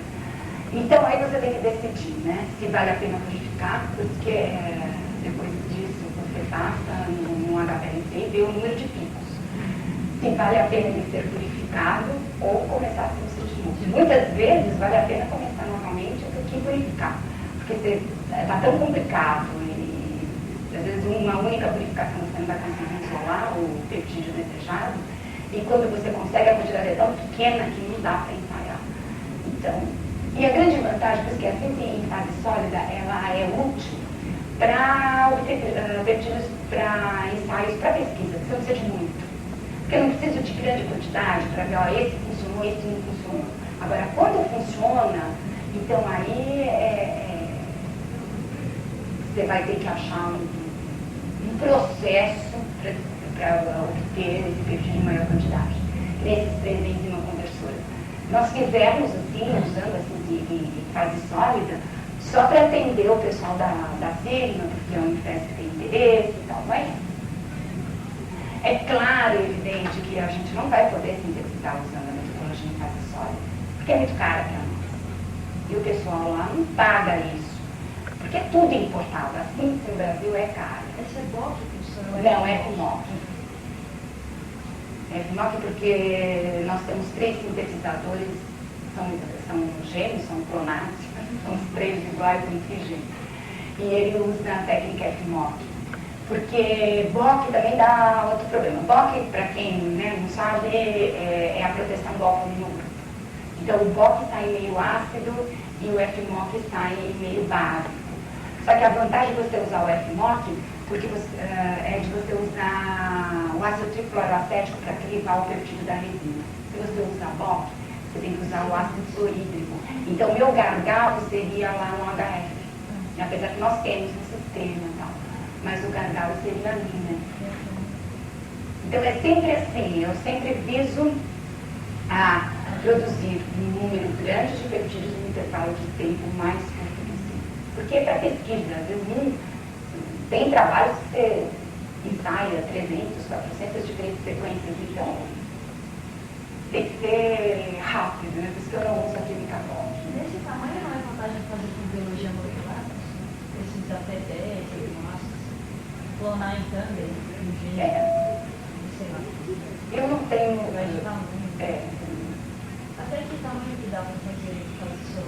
Então aí você tem que decidir, né? Se vale a pena modificar, porque depois disso você passa no HPLC, ver o número de picos. Se vale a pena ele ser purificado ou começar sem o sedimento. Muitas vezes vale a pena começar normalmente do que purificar, porque está tão complicado e às vezes uma única purificação você não vai conseguir isolar o peptídeo desejado, e quando você consegue a quantidade é tão pequena que não dá para ensaiar. Então, e a grande vantagem, porque a síntese em fase sólida, ela é útil para obter peptídeos para ensaios, para pesquisa, que você não precisa de muito. Porque eu não preciso de grande quantidade para ver, ó, esse funcionou, esse não funcionou. Agora, quando funciona, então aí você vai ter que achar um processo para obter esse peptídeo em maior quantidade. Nesses 3 enzimas conversoras. Nós fizemos assim, usando assim de fase sólida, só para atender o pessoal da Sigma, porque é um Unifesp que tem interesse e tal, mas é claro e evidente que a gente não vai poder sintetizar usando a metodologia em fase sólida, porque é muito cara para nós. E o pessoal lá não paga isso, porque é tudo importado. A síntese no Brasil é cara. Esse é BOC, professor? Não, é FMOC. É FMOC porque nós temos 3 sintetizadores, são gêmeos, são clonados, são os 3 iguais entre gêmeos. E ele usa a técnica FMOC. Porque BOC também dá outro problema. BOC, para quem não sabe, é a proteção do álcool no grupo. Então o BOC sai meio ácido e o FMOC sai meio básico. Só que a vantagem de você usar o FMOC porque é de você usar o ácido trifluoroacético para crivar o peptídeo da resina. Se você usar BOC, você tem que usar o ácido fluorídrico. Então, meu gargalo seria lá no HF. Apesar que nós temos um sistema e tal. Mas o gargalo seria ali, né? Então, é sempre assim. Eu sempre viso a produzir um número grande de peptídeos no intervalo de tempo mais curto possível. Porque para pesquisa, às vezes, tem trabalhos que você ensaia 300, 400 diferentes sequências, então tem que ser rápido, né? Por isso que eu não uso a química BOC. Nesse tamanho não é vantagem fazer com biologia molecular? Esses até 10, clonar em Thunder, em gene, sei lá. Eu não tenho... Vai de tamanho. Até que tamanho que dá para fazer isso?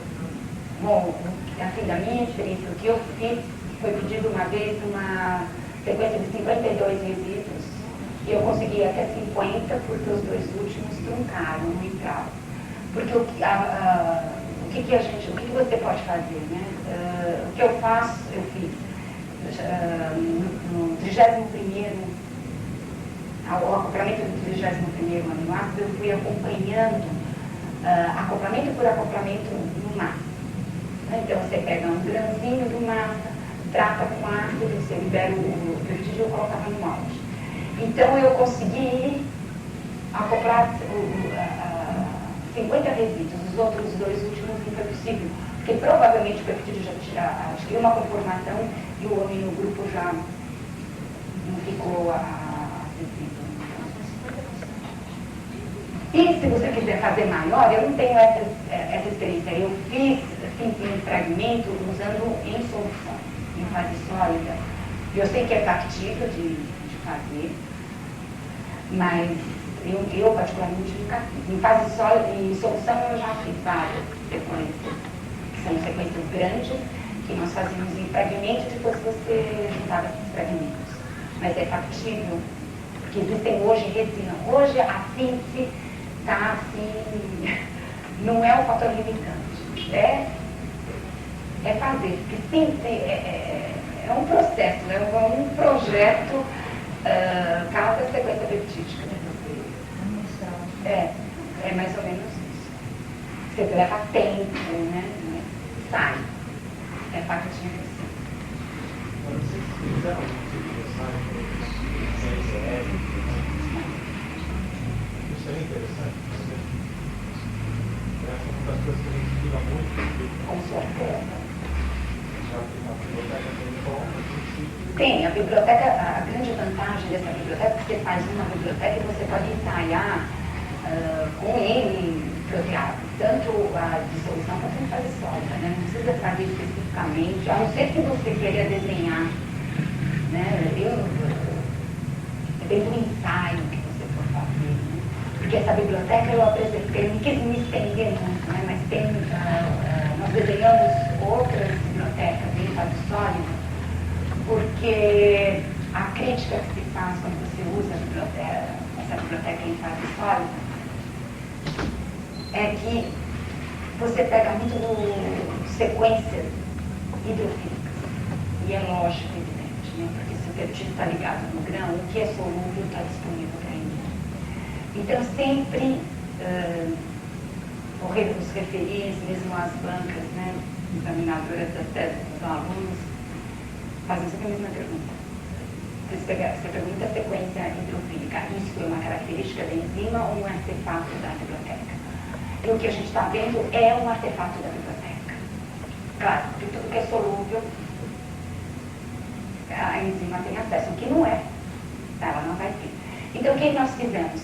Bom, assim, da minha experiência, o que eu fiz foi pedido uma vez uma sequência de 52 resíduos e eu consegui até 50 porque os 2 últimos truncaram, não entravam. Porque o que você pode fazer, né? O que eu faço, eu fiz no 31º, o acoplamento do 31º aminoácido, eu fui acompanhando acoplamento por acoplamento no massa. Então você pega um grãozinho do massa, trata com ácido, você libera o peptídeo e eu colocava no molde. Então eu consegui acoplar 50 resíduos, os outros 2 últimos não foi possível, porque provavelmente o peptídeo já adquiriu uma conformação e o aminogrupo já não ficou acessível. E se você quiser fazer maior, eu não tenho essa experiência. Eu fiz um fragmento usando em solução, em fase sólida. Eu sei que é factível de fazer, mas eu particularmente nunca fiz. Em fase sólida, em solução, eu já fiz várias sequências, que são sequências grandes, que nós fazíamos em fragmentos e depois você juntava esses fragmentos. Mas é factível, porque existem hoje resina. Hoje a síntese está assim, não é um fator limitante, é fazer, porque síntese é um processo, é um projeto, cada sequência peptídica. É mais ou menos isso. Você leva tempo, né? Sai. É factível assim. Eu não sei se fizeram isso é interessante. Essa é uma das coisas que a gente estuda muito. Com certeza. Já tem uma biblioteca tem como Tem, a biblioteca, a grande vantagem dessa biblioteca é que você faz uma biblioteca e você pode ensaiar com N proteados, tanto a dissolução quanto a fase sólida, né? Não precisa fazer especificamente, a não ser que você queira desenhar, né? depende do ensaio que você for fazer, né? Porque essa biblioteca eu apresentei, eu não quis me estender muito, né? Mas tem, nós desenhamos outras bibliotecas em fase sólida, porque a crítica que se faz quando você usa essa biblioteca em fase sólida é que você pega muito sequências hidrofílicas. E é lógico, evidente, né? Porque se o peptídeo está ligado no grão, o que é solúvel está disponível para ele. Então, sempre os referis, mesmo as bancas, né, examinadoras das teses dos alunos, fazem sempre a mesma pergunta. Você pergunta a sequência hidrofílica. Isso é uma característica da enzima ou um artefato da biblioteca? E o que a gente está vendo é um artefato da biblioteca. Claro, porque tudo que é solúvel, a enzima tem acesso. O que não é, ela não vai ter. Então, o que nós fizemos?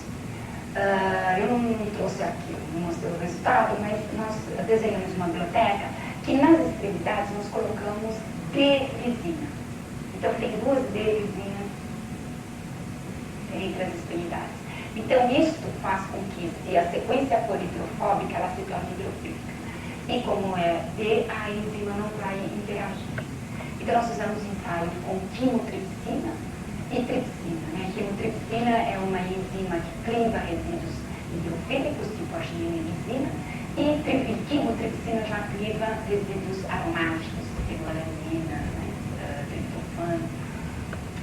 Eu não trouxe aqui, não mostrei o resultado, mas nós desenhamos uma biblioteca que nas extremidades nós colocamos D-lisina. Então, tem 2 D-lisinas entre as extremidades. Então, isso faz com que, se a sequência for hidrofóbica, ela se torne hidrofílica. E como é D, a enzima não vai interagir. Então, nós fizemos ensaio com quimotripsina e tripsina. Né? Quimotripsina é uma enzima que cliva resíduos hidrofílicos, tipo arginina e quimotripsina já cliva resíduos aromáticos, tipo alanina, né? Triptofano,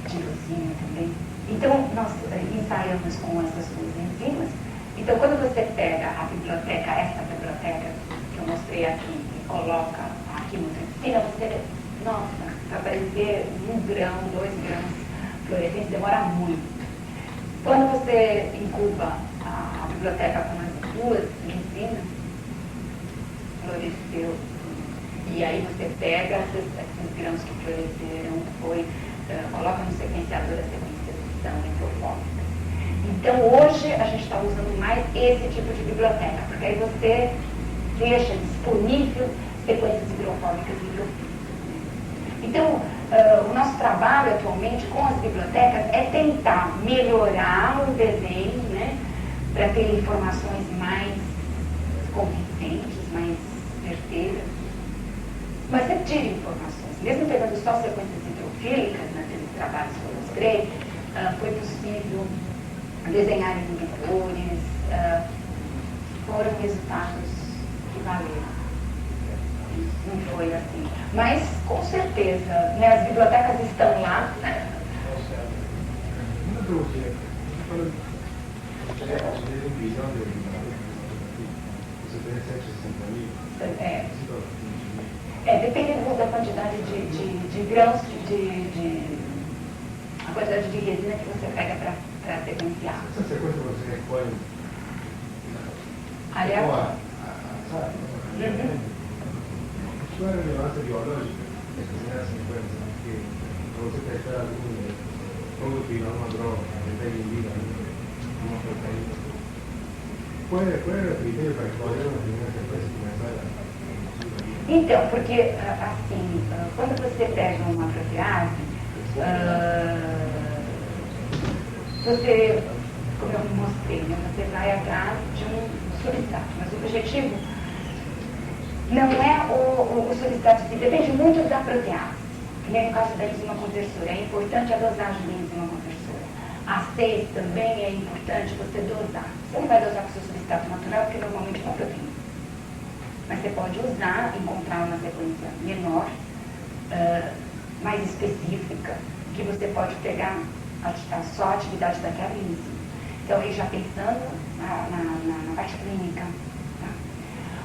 tirosina também. Então, nós ensaiamos com essas 2 enzimas. Então, quando você pega a biblioteca, essa biblioteca que eu mostrei aqui, e coloca a quimotripsina, você, nossa, vai aparecer 1 grão, 2 grãos fluorescentes, demora muito. Quando você incuba a biblioteca com as 2 enzimas, floresceu. E aí você pega esses grãos que floresceram, coloca no sequenciador a sequência são hidrofóbicas. Então, hoje, a gente está usando mais esse tipo de biblioteca, porque aí você deixa disponível sequências hidrofóbicas e hidrofílicas. Então, o nosso trabalho atualmente com as bibliotecas é tentar melhorar o desenho, né, para ter informações mais convincentes, mais certeiras. Mas você tira informações. Mesmo pegando só sequências hidrofílicas, naqueles trabalhos que eu mostrei, foi possível desenhar inibidores, foram resultados que valeram. Não foi assim. Mas, com certeza, né, as bibliotecas estão lá. Uma dúvida. Você tem visão você tem 760 mil? Dependendo da quantidade de grãos, a quantidade de resina que você pega para sequenciar. Essa sequência você recolhe aleatório. sabe? Isso é relevância biológica, essa sequência, porque para você testar algum produto, alguma droga, determinada, uma proteína. Qual é o critério para escolher uma primeira sequência que começar a... Então, porque, assim, quando você pega uma protease, você, como eu mostrei, né, você vai atrás de um substrato, mas o objetivo não é o substrato em si, depende muito da protease. Que nem no caso da enzima conversora, é importante a dosagem da enzima conversora. A 6 também é importante você dosar. Você não vai dosar com o seu substrato natural, porque normalmente é uma proteína. Mas você pode usar, encontrar uma sequência menor, mais específica, que você pode pegar só a atividade daquela enzima. Então, aí já pensando na parte clínica. Tá?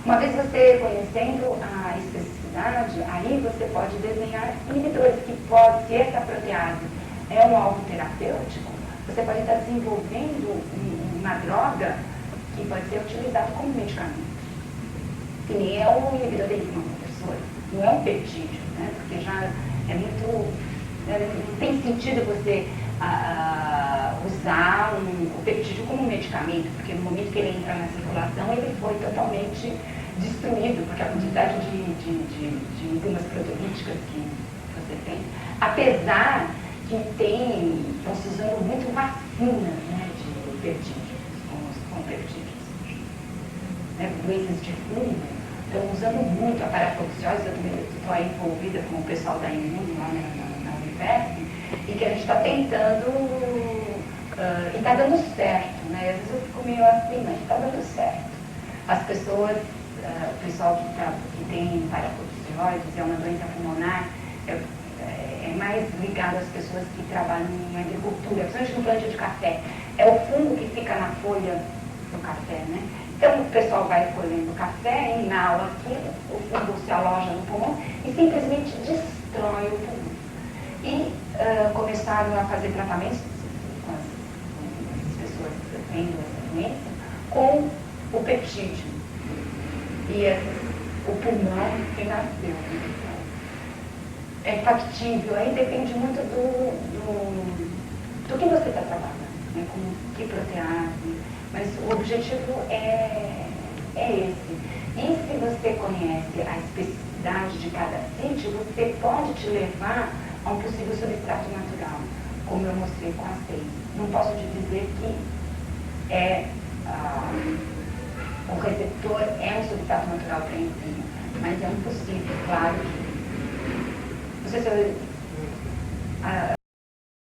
Uma vez você conhecendo a especificidade, aí você pode desenhar inibidores, que pode, se essa protease é um alvo terapêutico, você pode estar desenvolvendo uma droga que pode ser utilizada como medicamento. Que nem é um inibidor da enzima conversora, não é um peptídeo, né? Porque já é muito... não tem sentido você usar o peptídeo como um medicamento, porque no momento que ele entra na circulação, ele foi totalmente destruído, porque a quantidade de enzimas proteolíticas que você tem, apesar que estão se usando muito vacinas, né, de peptídeos, com peptídeos. Né, doenças de fungo, estão usando muito a parafoxiose. Eu também estou envolvida com o pessoal da Imuno lá na Unifesp, e que a gente está tentando, e está dando certo, né? Às vezes eu fico meio assim, mas está dando certo. As pessoas, o pessoal que tem parafoxiose, é uma doença pulmonar, é mais ligado às pessoas que trabalham em agricultura, principalmente no plantio de café. É o fungo que fica na folha do café, né? Então o pessoal vai colhendo café, inala aquilo, o fungo se aloja no pulmão e simplesmente destrói o pulmão. E começaram a fazer tratamentos com as pessoas tendo essa doença com o peptídeo. E o pulmão renasceu. É factível, aí depende muito do que você está trabalhando, né? Com que protease, mas o objetivo é esse. E se você conhece a especificidade de cada sítio, você pode te levar a um possível substrato natural, como eu mostrei com a 6. Não posso te dizer que o receptor é um substrato natural para enzima, mas é um possível, claro. Não sei se